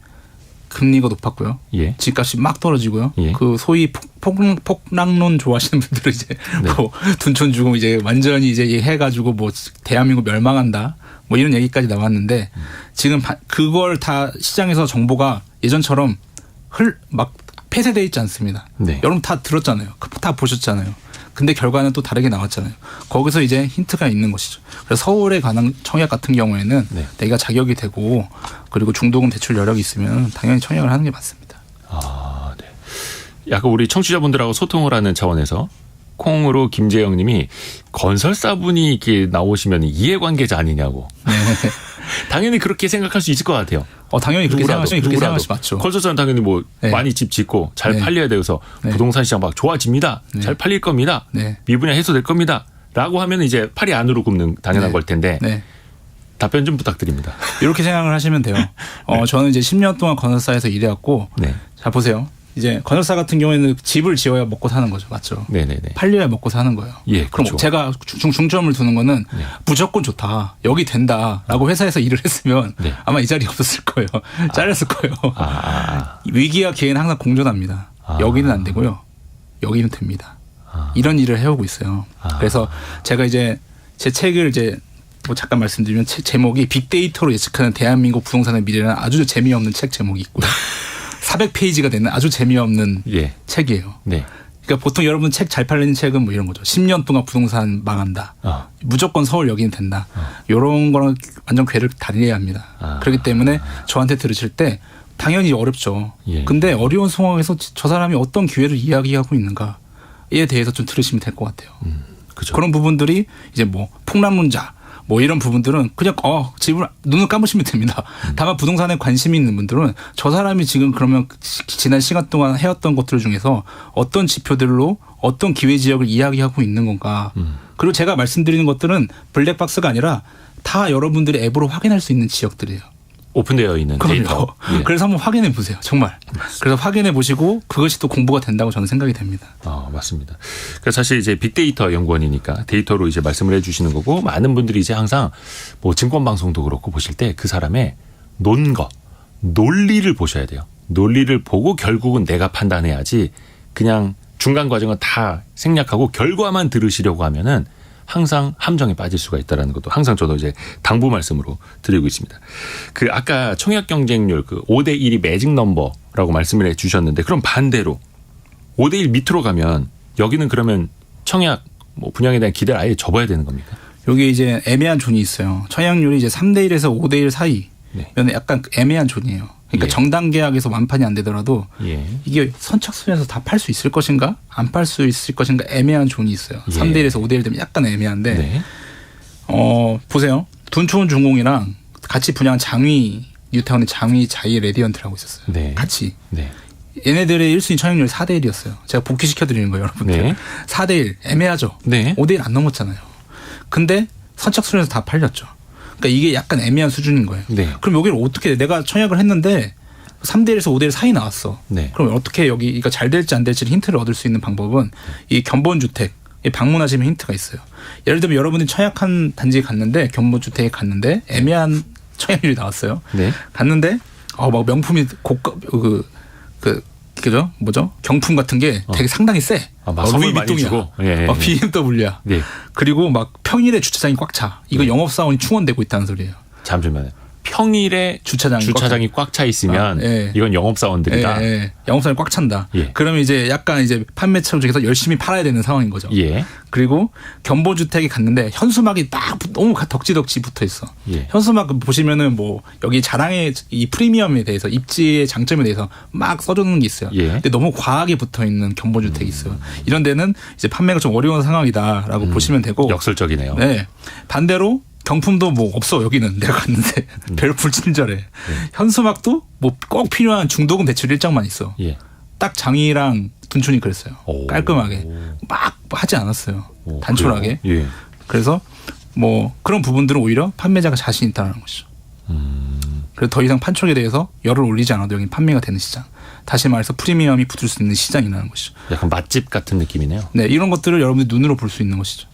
금리가 높았고요. 예. 집값이 막 떨어지고요. 예. 그 소위 폭락론 좋아하시는 분들은 이제 네. 뭐 둔촌 주고 이제 완전히 이제 해가지고 뭐 대한민국 멸망한다. 뭐 이런 얘기까지 나왔는데 지금 그걸 다 시장에서 정보가 예전처럼 막 폐쇄되어 있지 않습니다. 네. 여러분 다 들었잖아요. 다 보셨잖아요. 근데 결과는 또 다르게 나왔잖아요. 거기서 이제 힌트가 있는 것이죠. 그래서 서울에 관한 청약 같은 경우에는 네. 내가 자격이 되고 그리고 중도금 대출 여력이 있으면 당연히 청약을 하는 게 맞습니다. 네. 약간 우리 청취자분들하고 소통을 하는 차원에서 콩으로 김재영 님이 건설사분이 이렇게 나오시면 이해관계자 아니냐고. 네. 당연히 그렇게 생각할 수 있을 것 같아요. 당연히 그렇게 생각하시 맞죠. 건설사는 당연히 뭐 네. 많이 집 짓고 잘 네. 팔려야 돼서 네. 부동산 시장 막 좋아집니다. 네. 잘 팔릴 겁니다. 네. 미분야 해소될 겁니다. 라고 하면 이제 팔이 안으로 굽는 당연한 네. 걸 텐데 네. 답변 좀 부탁드립니다. 이렇게 생각을 하시면 돼요. 저는 이제 10년 동안 건설사에서 일해왔고 네. 자 보세요. 이제 건설사 같은 경우에는 집을 지어야 먹고 사는 거죠. 맞죠? 네네네. 팔려야 먹고 사는 거예요. 예, 그럼 그렇죠. 제가 중점을 두는 거는 네. 무조건 좋다. 여기 된다라고 회사에서 일을 했으면 네. 아마 이 자리에 없었을 거예요. 잘렸을 거예요. 아. 위기와 기회는 항상 공존합니다. 여기는 안 되고요. 여기는 됩니다. 이런 일을 해오고 있어요. 그래서 제가 이제 제 책을 이제 뭐 잠깐 말씀드리면 책 제목이 빅데이터로 예측하는 대한민국 부동산의 미래라는 아주 재미없는 책 제목이 있고요. 400페이지가 되는 아주 재미없는 예. 책이에요. 네. 그러니까 보통 여러분 책 잘 팔리는 책은 뭐 이런 거죠. 10년 동안 부동산 망한다. 무조건 서울 여기는 된다. 이런 거랑 완전 궤를 달리해야 합니다. 그렇기 때문에 저한테 들으실 때 당연히 어렵죠. 예. 근데 어려운 상황에서 저 사람이 어떤 기회를 이야기하고 있는가에 대해서 좀 들으시면 될 것 같아요. 그죠. 그런 부분들이 이제 뭐 폭락론자 뭐 이런 부분들은 그냥 집을 눈을 감으시면 됩니다. 다만 부동산에 관심이 있는 분들은 저 사람이 지금 그러면 지난 시간 동안 해왔던 것들 중에서 어떤 지표들로 어떤 기회 지역을 이야기하고 있는 건가. 그리고 제가 말씀드리는 것들은 블랙박스가 아니라 다 여러분들이 앱으로 확인할 수 있는 지역들이에요. 오픈되어 있는 데이터. 예. 그래서 한번 확인해 보세요. 정말. 그래서 확인해 보시고 그것이 또 공부가 된다고 저는 생각이 됩니다. 맞습니다. 그러니까 사실 이제 빅데이터 연구원이니까 데이터로 이제 말씀을 해주시는 거고 많은 분들이 이제 항상 뭐 증권방송도 그렇고 보실 때 그 사람의 논리를 보셔야 돼요. 논리를 보고 결국은 내가 판단해야지 그냥 중간 과정은 다 생략하고 결과만 들으시려고 하면은 항상 함정에 빠질 수가 있다는 것도 항상 저도 이제 당부 말씀으로 드리고 있습니다. 그 아까 청약 경쟁률 그 5대1이 매직 넘버라고 말씀을 해 주셨는데 그럼 반대로 5대1 밑으로 가면 여기는 그러면 청약 뭐 분양에 대한 기대를 아예 접어야 되는 겁니까? 여기 이제 애매한 존이 있어요. 청약률이 이제 3대1에서 5대1 사이면 약간 애매한 존이에요. 그러니까 예. 정당 계약에서 완판이 안 되더라도 예. 이게 선착순에서 다 팔 수 있을 것인가 안 팔 수 있을 것인가 애매한 존이 있어요. 예. 3대1에서 5대1 되면 약간 애매한데 네. 보세요. 둔촌 중공이랑 같이 분양 장위 뉴타운의 장위 자이 레디언트라고 있었어요. 네. 같이. 네. 얘네들의 1순위 청약률이 4대1이었어요. 제가 복귀시켜드리는 거예요. 여러분들. 네. 4대1 애매하죠. 네. 5대1 안 넘었잖아요. 근데 선착순에서 다 팔렸죠. 그러니까 이게 약간 애매한 수준인 거예요. 네. 그럼 여기를 어떻게 내가 청약을 했는데 3대1에서 5대1 사이 나왔어. 네. 그럼 어떻게 여기가 잘 될지 안 될지 힌트를 얻을 수 있는 방법은 이 견본주택 방문하시면 힌트가 있어요. 예를 들면 여러분이 청약한 단지에 갔는데 견본주택에 갔는데 애매한 청약률이 나왔어요. 네. 갔는데 막 명품이 고가 그죠? 뭐죠? 경품 같은 게 되게 상당히 세. 막 선물 많이 주고. 예. BMW야. 네. 그리고 막 평일에 주차장이 꽉 차. 이거 영업사원이 충원되고 있다는 소리예요. 잠시만요. 평일에 주차장이 꽉 차 있으면 이건 영업사원들이다. 영업사원이 꽉 찬다. 그러면 이제 약간 이제 판매처 중에서 열심히 팔아야 되는 상황인 거죠. 그리고 견보주택에 갔는데 현수막이 딱 너무 덕지덕지 붙어 있어. 현수막 보시면은 뭐 여기 자랑의 이 프리미엄에 대해서 입지의 장점에 대해서 막 써주는 게 있어요. 근데 너무 과하게 붙어 있는 견보주택이 있어요. 이런 데는 이제 판매가 좀 어려운 상황이다라고 보시면 되고. 역설적이네요. 네. 반대로 경품도 뭐 없어. 여기는 내가 갔는데 별 불친절해. 현수막도 뭐 꼭 필요한 중도금 대출 일정만 있어. 딱 장이랑 둔촌이 그랬어요. 깔끔하게 막 하지 않았어요. 단촐하게. 그래서 뭐 그런 부분들은 오히려 판매자가 자신 있다는 것이죠. 그래서 더 이상 판촉에 대해서 열을 올리지 않아도 여기는 판매가 되는 시장. 다시 말해서 프리미엄이 붙을 수 있는 시장이라는 것이죠. 약간 맛집 같은 느낌이네요. 네, 이런 것들을 여러분들 눈으로 볼 수 있는 것이죠.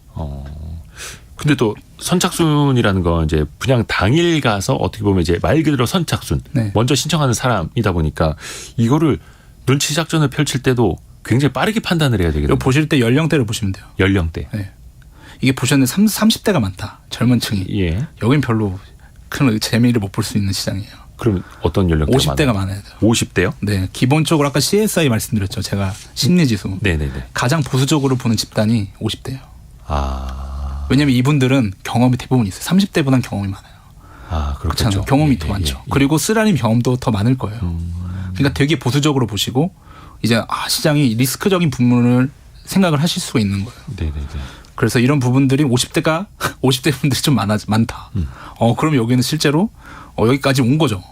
근데 또 선착순이라는 건 이제 분양 당일 가서 어떻게 보면 이제 말 그대로 선착순 먼저 신청하는 사람이다 보니까 이거를 눈치 작전을 펼칠 때도 굉장히 빠르게 판단을 해야 되겠네요. 보실 때 연령대를 보시면 돼요. 연령대. 네. 이게 보셨는데 30대가 많다. 젊은 층이. 여긴 별로 큰 재미를 못 볼 수 있는 시장이에요. 그럼 어떤 연령대가 50대가 많아요. 50대요? 네. 기본적으로 아까 CSI 말씀드렸죠. 제가 심리지수. 가장 보수적으로 보는 집단이 50대예요. 왜냐하면 이분들은 경험이 대부분 있어요. 30대보다는 경험이 많아요. 그렇죠. 경험이 더 많죠. 그리고 쓰라린 경험도 더 많을 거예요. 그러니까 되게 보수적으로 보시고 이제 시장이 리스크적인 부분을 생각을 하실 수가 있는 거예요. 그래서 이런 부분들이 50대 분들이 좀 많다. 그럼 여기는 실제로 여기까지 온 거죠.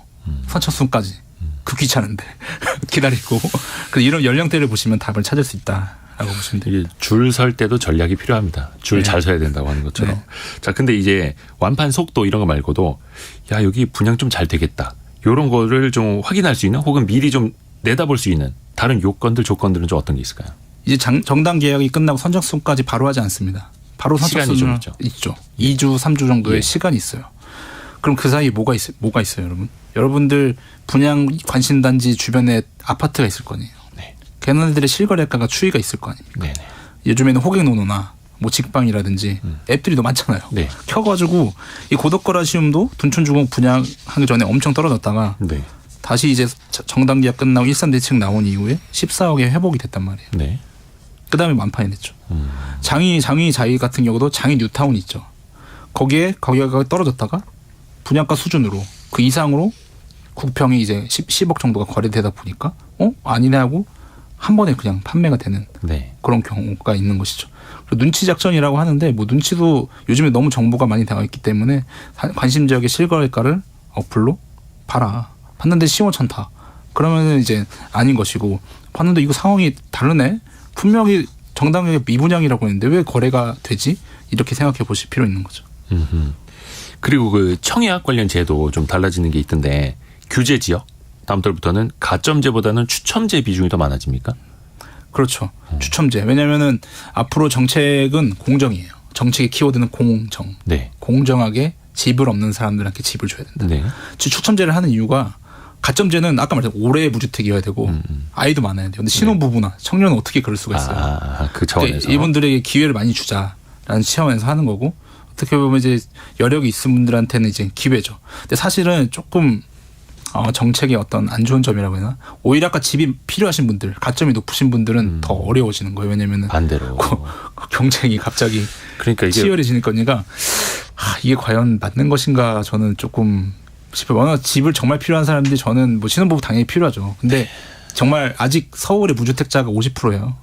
선착순까지. 그 귀찮은데 기다리고. 이런 연령대를 보시면 답을 찾을 수 있다라고 보시면 돼요. 줄 설 때도 전략이 필요합니다. 줄 잘 서야 된다고 하는 것처럼. 자, 근데 이제 완판 속도 이런 거 말고도 야 여기 분양 좀 잘 되겠다. 이런 거를 좀 확인할 수 있는 혹은 미리 좀 내다볼 수 있는 다른 요건들 조건들은 좀 어떤 게 있을까요? 이제 정당 계약이 끝나고 선착순까지 바로 하지 않습니다. 바로 선착순은 있죠. 2주, 3주 정도의 시간이 있어요. 그럼 그 사이에 뭐가 있어요, 여러분? 여러분들 분양 관심단지 주변에 아파트가 있을 거 아니에요. 걔네들의 실거래가가 추이가 있을 거 아닙니까? 요즘에는 호갱노노나 뭐 직방이라든지 앱들이 너무 많잖아요. 켜가지고 이 고덕거라시움도 둔촌주공 분양하기 전에 엄청 떨어졌다가 다시 이제 정당 계약 끝나고 일산대책 나온 이후에 14억에 회복이 됐단 말이에요. 그다음에 만판이 됐죠. 장이 자이 같은 경우도 장이 뉴타운 있죠. 거기에 가격이 떨어졌다가 분양가 수준으로 그 이상으로 국평이 이제 10억 정도가 거래되다 보니까 아니네 하고 한 번에 그냥 판매가 되는 그런 경우가 있는 것이죠. 눈치 작전이라고 하는데 뭐 눈치도 요즘에 너무 정보가 많이 나와 있기 때문에 관심 지역의 실거래가를 어플로 봐라. 봤는데 15,000타. 그러면 이제 아닌 것이고 봤는데 이거 상황이 다르네. 분명히 정당하게 미분양이라고 했는데 왜 거래가 되지? 이렇게 생각해 보실 필요 있는 거죠. 그리고 그 청약 관련 제도 좀 달라지는 게 있던데 규제 지역 다음 달부터는 가점제보다는 추첨제 비중이 더 많아집니까? 그렇죠. 추첨제. 왜냐하면은 앞으로 정책은 공정이에요. 정책의 키워드는 공정. 공정하게 집을 없는 사람들한테 집을 줘야 된다. 추첨제를 하는 이유가 가점제는 아까 말했던 올해 무주택이어야 되고 아이도 많아야 돼요. 근데 신혼부부나 청년은 어떻게 그럴 수가 있어요. 그 차원에서. 이분들에게 기회를 많이 주자라는 차원에서 하는 거고 어떻게 보면 이제 여력이 있은 분들한테는 이제 기회죠. 근데 사실은 조금 정책의 어떤 안 좋은 점이라고 해야 되나? 오히려 아까 집이 필요하신 분들, 가점이 높으신 분들은 더 어려워지는 거예요. 왜냐하면 반대로 경쟁이 갑자기 그러니까 이게 치열해지는 거니까 이게 과연 맞는 것인가 저는 조금 싶어요. 워낙 집을 정말 필요한 사람들이 저는 뭐 신혼부부 당연히 필요하죠. 근데 정말 아직 서울의 무주택자가 50%예요.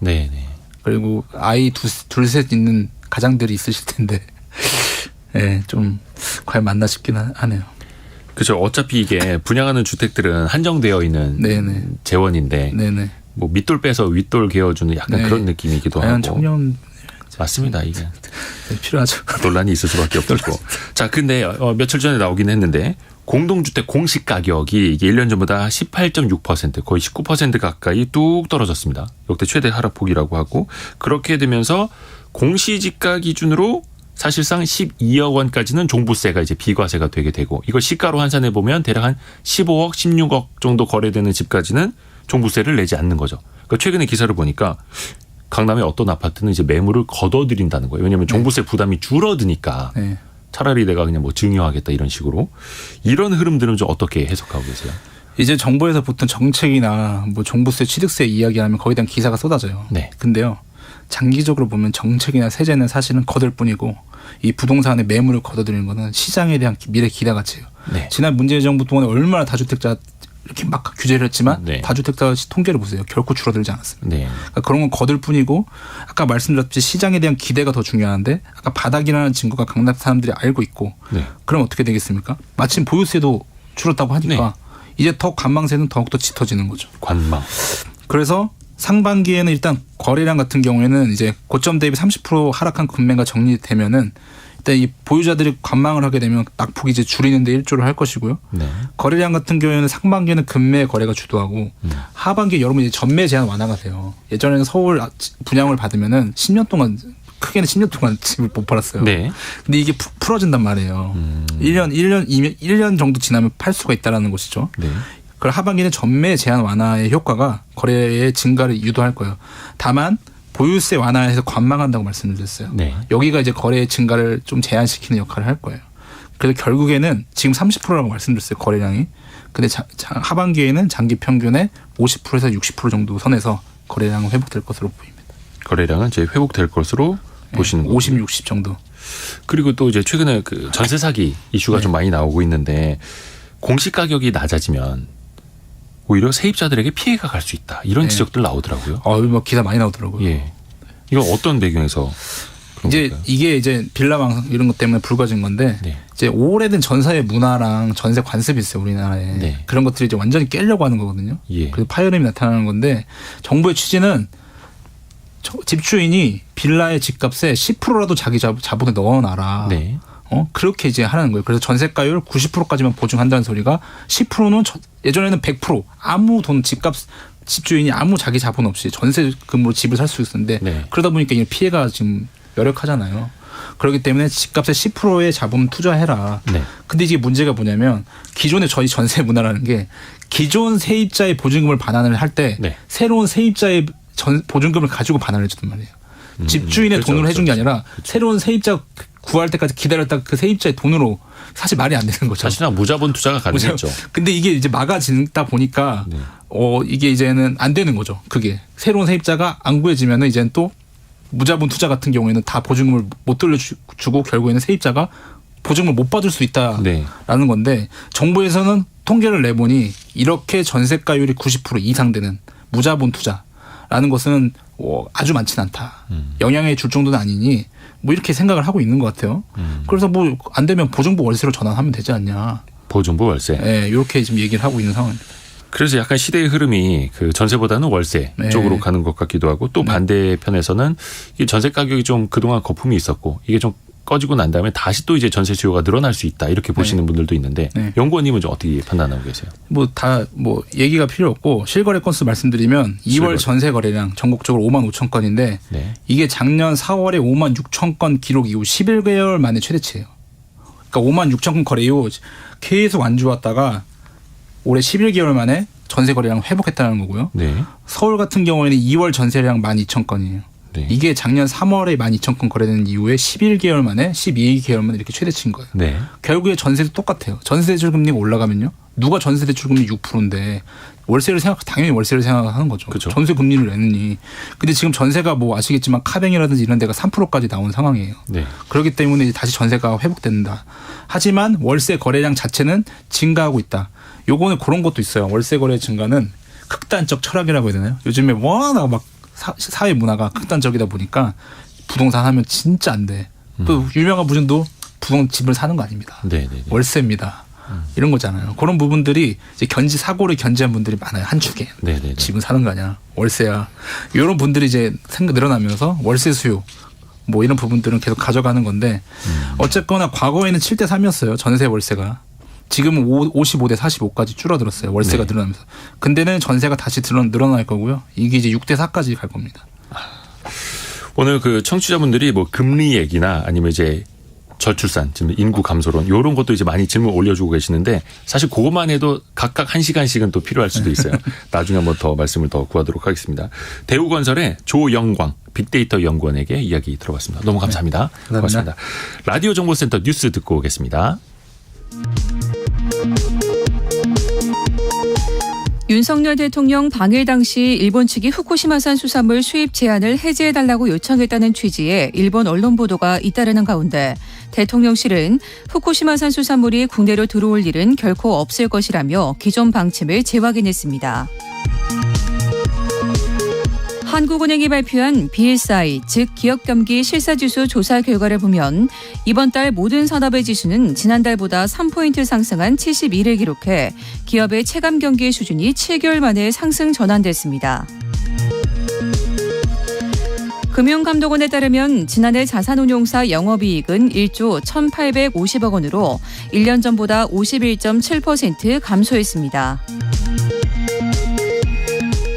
그리고 아이 둘셋 있는 가장들이 있으실 텐데 좀 과연 맞나 싶긴 하네요. 그렇죠. 어차피 이게 분양하는 주택들은 한정되어 있는 재원인데 뭐 밑돌 빼서 윗돌 개어주는 약간 그런 느낌이기도 하고. 청년 맞습니다. 이게 필요하죠. 논란이 있을 수밖에 없고. 자, 근데 며칠 전에 나오긴 했는데 공동주택 공시 가격이 이게 1년 전보다 18.6% 거의 19% 가까이 뚝 떨어졌습니다. 역대 최대 하락폭이라고 하고 그렇게 되면서 공시지가 기준으로 사실상 12억 원까지는 종부세가 이제 비과세가 되게 되고 이걸 시가로 환산해 보면 대략 한 15억, 16억 정도 거래되는 집까지는 종부세를 내지 않는 거죠. 그러니까 최근에 기사를 보니까 강남의 어떤 아파트는 이제 매물을 걷어들인다는 거예요. 왜냐하면 종부세 부담이 줄어드니까 차라리 내가 그냥 뭐 증여하겠다 이런 식으로 이런 흐름들은 좀 어떻게 해석하고 계세요? 이제 정부에서 보통 정책이나 뭐 종부세, 취득세 이야기하면 거기에 대한 기사가 쏟아져요. 네. 근데요. 장기적으로 보면 정책이나 세제는 사실은 거들 뿐이고 이 부동산의 매물을 걷어들이는 거는 시장에 대한 미래 기대 가치예요. 네. 지난 문재인 정부 동안에 얼마나 다주택자 이렇게 막 규제를 했지만 네. 다주택자 통계를 보세요. 결코 줄어들지 않았습니다. 네. 그러니까 그런 건 거들 뿐이고 아까 말씀드렸듯이 시장에 대한 기대가 더 중요한데 아까 바닥이라는 증거가 강남 사람들이 알고 있고 네. 그럼 어떻게 되겠습니까? 마침 보유세도 줄었다고 하니까 이제 더 관망세는 더욱더 짙어지는 거죠. 관망. 그래서 상반기에는 일단 거래량 같은 경우에는 이제 고점 대비 30% 하락한 금매가 정리되면은 일단 이 보유자들이 관망을 하게 되면 낙폭이 이제 줄이는데 일조를 할 것이고요. 네. 거래량 같은 경우에는 상반기에는 금매 거래가 주도하고 하반기에 여러분 이제 전매 제한 완화가 돼요. 예전에는 서울 분양을 받으면은 10년 동안 크게는 10년 동안 집을 못 팔았어요. 네. 근데 이게 풀어진단 말이에요. 1년 정도 지나면 팔 수가 있다라는 것이죠. 네. 그 하반기는 전매 제한 완화의 효과가 거래의 증가를 유도할 거예요. 다만 보유세 완화해서 관망한다고 말씀을 드렸어요. 네. 여기가 이제 거래의 증가를 좀 제한시키는 역할을 할 거예요. 그래서 결국에는 지금 30%라고 말씀드렸어요. 거래량이. 근데 하반기에는 장기 평균의 50%에서 60% 정도 선에서 거래량은 회복될 것으로 보입니다. 거래량은 이제 회복될 것으로 보시는 거죠. 50, 60 정도. 그리고 또 이제 최근에 그 전세 사기 이슈가 좀 많이 나오고 있는데 공시 가격이 낮아지면 오히려 세입자들에게 피해가 갈 수 있다. 이런 지적들 나오더라고요. 뭐 기사 많이 나오더라고요. 예. 이거 어떤 배경에서 그런 이제 걸까요? 이게 이제 빌라방 이런 것 때문에 불거진 건데 네. 이제 오래된 전사의 문화랑 전세 관습이 있어요 우리나라에. 네. 그런 것들이 이제 완전히 깨려고 하는 거거든요. 예. 그래서 파열음이 나타나는 건데 정부의 취지는 집주인이 빌라의 집값에 10%라도 자기 자본에 넣어놔라. 네. 그렇게 이제 하는 거예요. 그래서 전세가율 90%까지만 보증한다는 소리가 10%는 예전에는 100% 아무 돈 집주인이 아무 자기 자본 없이 전세금으로 집을 살 수 있었는데 네. 그러다 보니까 이 피해가 지금 열역하잖아요. 그렇기 때문에 집값의 10%의 자본 투자해라. 네. 근데 이게 문제가 뭐냐면 기존의 저희 전세 문화라는 게 기존 세입자의 보증금을 반환을 할 때 네. 새로운 세입자의 보증금을 가지고 반환을 해주단 말이에요. 집주인의 그렇죠, 돈으로 해준 게 그렇죠. 아니라 새로운 세입자 구할 때까지 기다렸다가 그 세입자의 돈으로 사실 말이 안 되는 거죠. 사실은 무자본 투자가 가능했죠. 근데 이게 이제 막아진다 보니까 네. 이게 이제는 안 되는 거죠. 그게 새로운 세입자가 안 구해지면은 이제는 또 무자본 투자 같은 경우에는 다 보증금을 못 돌려주고 결국에는 세입자가 보증금을 못 받을 수 있다라는 네. 건데 정부에서는 통계를 내보니 이렇게 전세가율이 90% 이상 되는 무자본 투자라는 것은 아주 많지는 않다. 영향을 줄 정도는 아니니 뭐 이렇게 생각을 하고 있는 것 같아요. 그래서 뭐 안 되면 보증부 월세로 전환하면 되지 않냐. 보증부 월세. 네, 이렇게 지금 얘기를 하고 있는 상황입니다. 그래서 약간 시대의 흐름이 그 전세보다는 월세 네. 쪽으로 가는 것 같기도 하고 또 반대편에서는 이 전세 가격이 좀 그동안 거품이 있었고 이게 좀 꺼지고 난 다음에 다시 또 이제 전세 수요가 늘어날 수 있다 이렇게 보시는 분들도 있는데 네. 연구원님은 좀 어떻게 판단하고 계세요? 뭐 얘기가 필요 없고 실거래 건수 말씀드리면 2월 전세 거래량 전국적으로 5만 5천 건인데 네. 이게 작년 4월에 5만 6천 건 기록 이후 11개월 만에 최대치예요. 그러니까 5만 6천 건 거래 이후 계속 안 좋았다가 올해 11개월 만에 전세 거래량 회복했다는 거고요. 네. 서울 같은 경우에는 2월 전세량 12,000 건이에요. 네. 이게 작년 3월에 12,000건 거래된 이후에 11개월 만에 12개월 만에 이렇게 최대치인 거예요. 네. 결국에 전세도 똑같아요. 전세 대출 금리가 올라가면요. 누가 전세 대출 금리 6%인데 당연히 월세를 생각하는 거죠. 그렇죠. 전세 금리를 내느니. 근데 지금 전세가 뭐 아시겠지만 카뱅이라든지 이런 데가 3%까지 나온 상황이에요. 네. 그렇기 때문에 다시 전세가 회복된다. 하지만 월세 거래량 자체는 증가하고 있다. 요거는 그런 것도 있어요. 월세 거래 증가는 극단적 철학이라고 해야 되나요? 요즘에 워낙 막 사회 문화가 극단적이다 보니까 부동산 하면 진짜 안 돼. 또 유명한 분도 집을 사는 거 아닙니다. 네네네. 월세입니다. 이런 거잖아요. 그런 부분들이 이제 사고를 견지한 분들이 많아요. 한 축에. 네네네. 집은 사는 거 아니야. 월세야. 이런 분들이 이제 늘어나면서 월세 수요 뭐 이런 부분들은 계속 가져가는 건데 어쨌거나 과거에는 7대 3이었어요. 전세 월세가. 지금은 55대 45까지 줄어들었어요. 월세가 네. 늘어나면서. 근데는 전세가 다시 늘어날 거고요. 이게 이제 6대 4까지 갈 겁니다. 오늘 그 청취자분들이 뭐 금리 얘기나 아니면 이제 저출산, 지금 인구 감소론 이런 것도 이제 많이 질문 올려주고 계시는데 사실 그것만 해도 각각 1시간씩은 또 필요할 수도 있어요. 나중에 한번 더 말씀을 더 구하도록 하겠습니다. 대우건설의 조영광 빅데이터 연구원에게 이야기 들어봤습니다. 너무 감사합니다. 네, 고맙습니다. 라디오 정보센터 뉴스 듣고 오겠습니다. 윤석열 대통령 방일 당시 일본 측이 후쿠시마산 수산물 수입 제한을 해제해달라고 요청했다는 취지의 일본 언론 보도가 잇따르는 가운데 대통령실은 후쿠시마산 수산물이 국내로 들어올 일은 결코 없을 것이라며 기존 방침을 재확인했습니다. 한국은행이 발표한 BSI, 즉 기업경기 실사지수 조사 결과를 보면 이번 달 모든 산업의 지수는 지난달보다 3포인트 상승한 71을 기록해 기업의 체감경기 수준이 7개월 만에 상승 전환됐습니다. 금융감독원에 따르면 지난해 자산운용사 영업이익은 1조 1,850억 원으로 1년 전보다 51.7% 감소했습니다.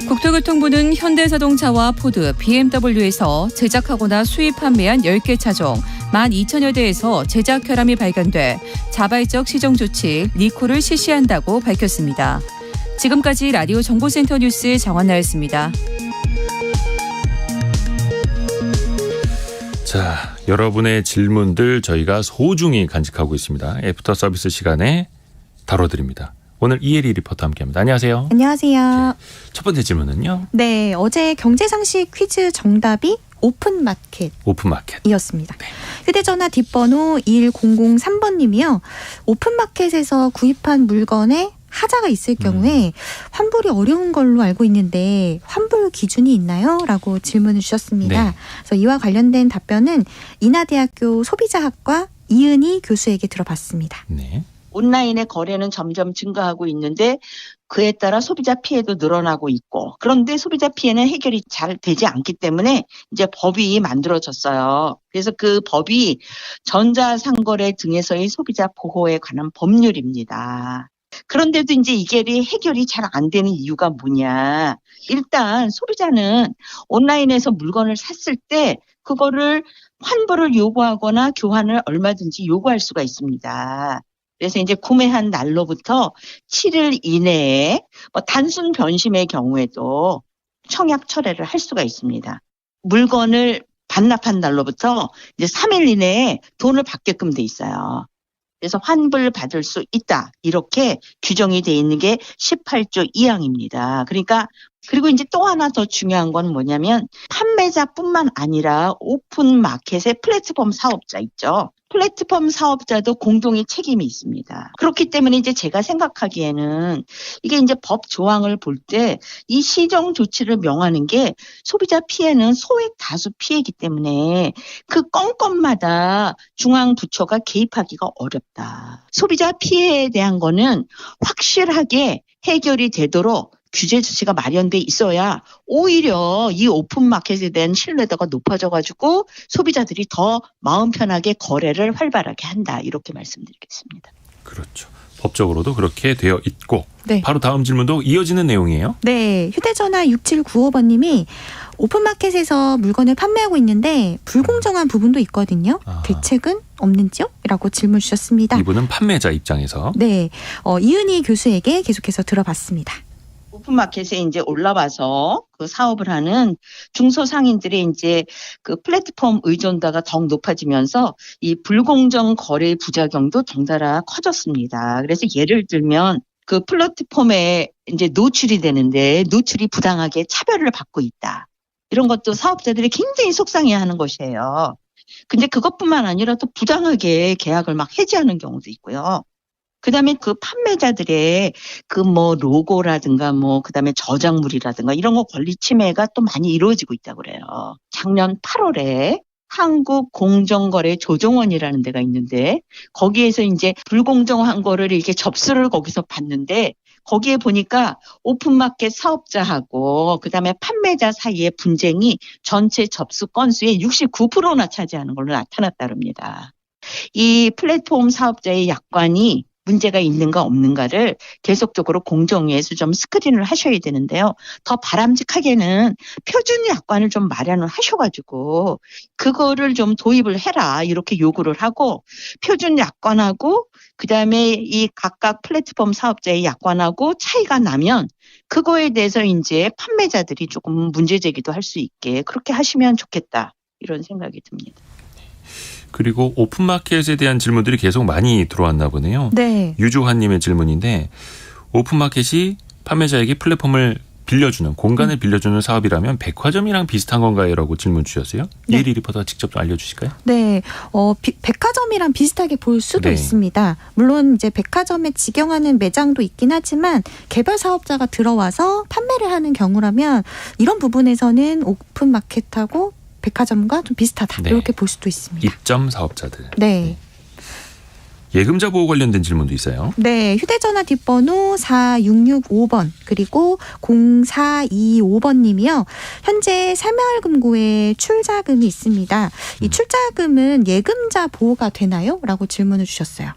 국토교통부는 현대자동차와 포드, BMW에서 제작하거나 수입 판매한 10개 차종 12,000여 대에서 제작 결함이 발견돼 자발적 시정 조치, 리콜을 실시한다고 밝혔습니다. 지금까지 라디오 정보센터 뉴스 정한나였습니다. 자, 여러분의 질문들 저희가 소중히 간직하고 있습니다. 애프터 서비스 시간에 다뤄드립니다. 오늘 이혜리 리포터 함께합니다. 안녕하세요. 안녕하세요. 첫 번째 질문은요. 네, 어제 경제상식 퀴즈 정답이 오픈마켓. 이었습니다. 네. 휴대전화 뒷번호 1003번님이요. 오픈마켓에서 구입한 물건에 하자가 있을 경우에 환불이 어려운 걸로 알고 있는데 환불 기준이 있나요? 라고 질문을 주셨습니다. 네. 그래서 이와 관련된 답변은 인하대학교 소비자학과 이은희 교수에게 들어봤습니다. 네. 온라인의 거래는 점점 증가하고 있는데 그에 따라 소비자 피해도 늘어나고 있고 그런데 소비자 피해는 해결이 잘 되지 않기 때문에 이제 법이 만들어졌어요. 그래서 그 법이 전자상거래 등에서의 소비자 보호에 관한 법률입니다. 그런데도 이제 이게 해결이 잘 안 되는 이유가 뭐냐. 일단 소비자는 온라인에서 물건을 샀을 때 그거를 환불을 요구하거나 교환을 얼마든지 요구할 수가 있습니다. 그래서 이제 구매한 날로부터 7일 이내에 단순 변심의 경우에도 청약 철회를 할 수가 있습니다. 물건을 반납한 날로부터 이제 3일 이내에 돈을 받게끔 돼 있어요. 그래서 환불 받을 수 있다. 이렇게 규정이 돼 있는 게 18조 2항입니다. 그리고 이제 또 하나 더 중요한 건 뭐냐면 판매자뿐만 아니라 오픈 마켓의 플랫폼 사업자 있죠. 플랫폼 사업자도 공동의 책임이 있습니다. 그렇기 때문에 이제 제가 생각하기에는 이게 이제 법 조항을 볼 때 이 시정 조치를 명하는 게 소비자 피해는 소액 다수 피해이기 때문에 그 건건마다 중앙부처가 개입하기가 어렵다. 소비자 피해에 대한 거는 확실하게 해결이 되도록 규제 조치가 마련돼 있어야 오히려 이 오픈마켓에 대한 신뢰도가 높아져가지고 소비자들이 더 마음 편하게 거래를 활발하게 한다. 이렇게 말씀드리겠습니다. 그렇죠. 법적으로도 그렇게 되어 있고 네. 바로 다음 질문도 이어지는 내용이에요. 네, 휴대전화 6795번님이 오픈마켓에서 물건을 판매하고 있는데 불공정한 부분도 있거든요. 대책은 없는지요? 라고 질문 주셨습니다. 이분은 판매자 입장에서. 네, 이은희 교수에게 계속해서 들어봤습니다. 오픈마켓에 이제 올라와서 그 사업을 하는 중소상인들의 이제 그 플랫폼 의존도가 더욱 높아지면서 이 불공정 거래 부작용도 덩달아 커졌습니다. 그래서 예를 들면 그 플랫폼에 이제 노출이 되는데 노출이 부당하게 차별을 받고 있다. 이런 것도 사업자들이 굉장히 속상해하는 것이에요. 근데 그것뿐만 아니라 또 부당하게 계약을 막 해지하는 경우도 있고요. 그다음에 그 판매자들의 그 로고라든가 그다음에 저작물이라든가 이런 거 권리 침해가 또 많이 이루어지고 있다고 그래요. 작년 8월에 한국공정거래 조정원이라는 데가 있는데 거기에서 이제 불공정한 거를 이렇게 접수를 거기서 받는데 거기에 보니까 오픈마켓 사업자하고 그다음에 판매자 사이의 분쟁이 전체 접수 건수의 69%나 차지하는 걸로 나타났다릅니다. 이 플랫폼 사업자의 약관이 문제가 있는가 없는가를 계속적으로 공정위에서 좀 스크린을 하셔야 되는데요. 더 바람직하게는 표준 약관을 좀 마련을 하셔가지고 그거를 좀 도입을 해라 이렇게 요구를 하고 표준 약관하고 그다음에 이 각각 플랫폼 사업자의 약관하고 차이가 나면 그거에 대해서 이제 판매자들이 조금 문제 제기도 할 수 있게 그렇게 하시면 좋겠다 이런 생각이 듭니다. 그리고 오픈마켓에 대한 질문들이 계속 많이 들어왔나 보네요. 네. 유주환님의 질문인데 오픈마켓이 판매자에게 플랫폼을 빌려주는 공간을 빌려주는 사업이라면 백화점이랑 비슷한 건가요? 라고 질문 주셨어요. 네. 이혜리 리포터가 직접 좀 알려주실까요? 네, 백화점이랑 비슷하게 볼 수도 네. 있습니다. 물론 이제 백화점에 직영하는 매장도 있긴 하지만 개발 사업자가 들어와서 판매를 하는 경우라면 이런 부분에서는 오픈마켓하고 백화점과 좀 비슷하다. 네. 이렇게 볼 수도 있습니다. 입점 사업자들. 네. 예금자 보호 관련된 질문도 있어요. 네, 휴대전화 뒷번호 4665번 그리고 0425번님이요. 현재 새마을금고에 출자금이 있습니다. 이 출자금은 예금자 보호가 되나요? 라고 질문을 주셨어요.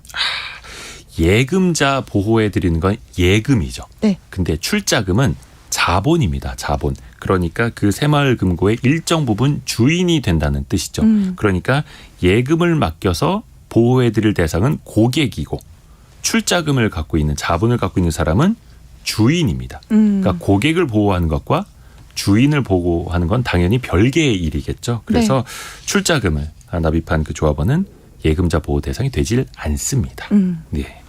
예금자 보호해 드리는 건 예금이죠. 네. 근데 출자금은 자본입니다. 자본. 그러니까 그 새마을금고의 일정 부분 주인이 된다는 뜻이죠. 그러니까 예금을 맡겨서 보호해 드릴 대상은 고객이고 출자금을 갖고 있는 자본을 갖고 있는 사람은 주인입니다. 그러니까 고객을 보호하는 것과 주인을 보호하는 건 당연히 별개의 일이겠죠. 그래서 출자금을 납입한 그 조합원은 예금자 보호 대상이 되질 않습니다. 네.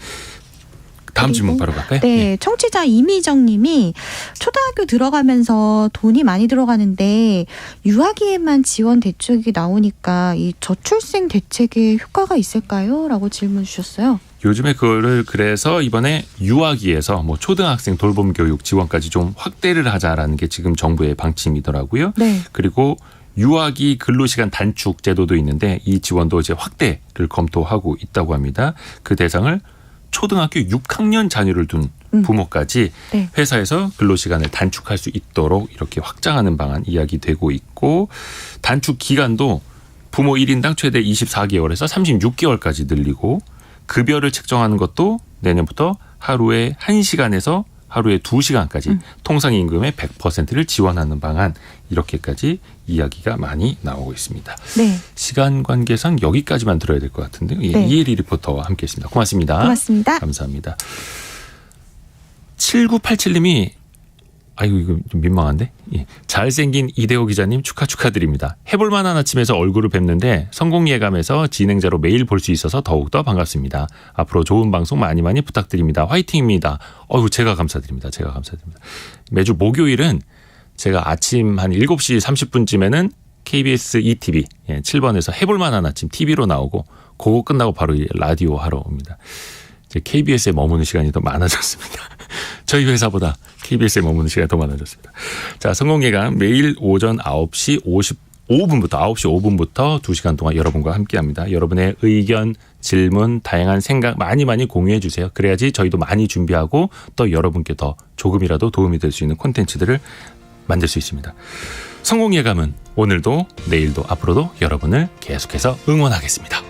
다음 질문 바로 갈까요? 네, 청취자 이미정 님이 초등학교 들어가면서 돈이 많이 들어가는데 유아기에만 지원 대책이 나오니까 이 저출생 대책에 효과가 있을까요? 라고 질문 주셨어요. 요즘에 그거를 그래서 이번에 유아기에서 뭐 초등학생 돌봄 교육 지원까지 좀 확대를 하자라는 게 지금 정부의 방침이더라고요. 네. 그리고 유아기 근로시간 단축 제도도 있는데 이 지원도 이제 확대를 검토하고 있다고 합니다. 그 대상을 초등학교 6학년 자녀를 둔 부모까지 네. 회사에서 근로시간을 단축할 수 있도록 이렇게 확장하는 방안 이야기되고 있고 단축 기간도 부모 1인당 최대 24개월에서 36개월까지 늘리고 급여를 책정하는 것도 내년부터 하루에 1시간에서 하루에 2시간까지 통상임금의 100%를 지원하는 방안 이렇게까지 이야기가 많이 나오고 있습니다. 네. 시간 관계상 여기까지만 들어야 될 것 같은데요. 예, 네. 이혜리 리포터와 함께했습니다. 고맙습니다. 고맙습니다. 감사합니다. 7987님이 아이고 이거 좀 민망한데 예. 잘생긴 이대호 기자님 축하드립니다. 해볼만한 아침에서 얼굴을 뵙는데 성공예감에서 진행자로 매일 볼 수 있어서 더욱더 반갑습니다. 앞으로 좋은 방송 많이 부탁드립니다. 화이팅입니다. 제가 감사드립니다. 매주 목요일은 제가 아침 한 7시 30분쯤에는 KBS ETV 7번에서 해볼만한 아침 TV로 나오고 그거 끝나고 바로 라디오 하러 옵니다. 이제 KBS에 머무는 시간이 더 많아졌습니다. 저희 회사보다 KBS에 머무는 시간이 더 많아졌습니다. 자, 성공예감 매일 오전 9시 5분부터 2시간 동안 여러분과 함께합니다. 여러분의 의견, 질문, 다양한 생각 많이 공유해 주세요. 그래야지 저희도 많이 준비하고 또 여러분께 더 조금이라도 도움이 될 수 있는 콘텐츠들을 만들 수 있습니다. 성공예감은 오늘도 내일도 앞으로도 여러분을 계속해서 응원하겠습니다.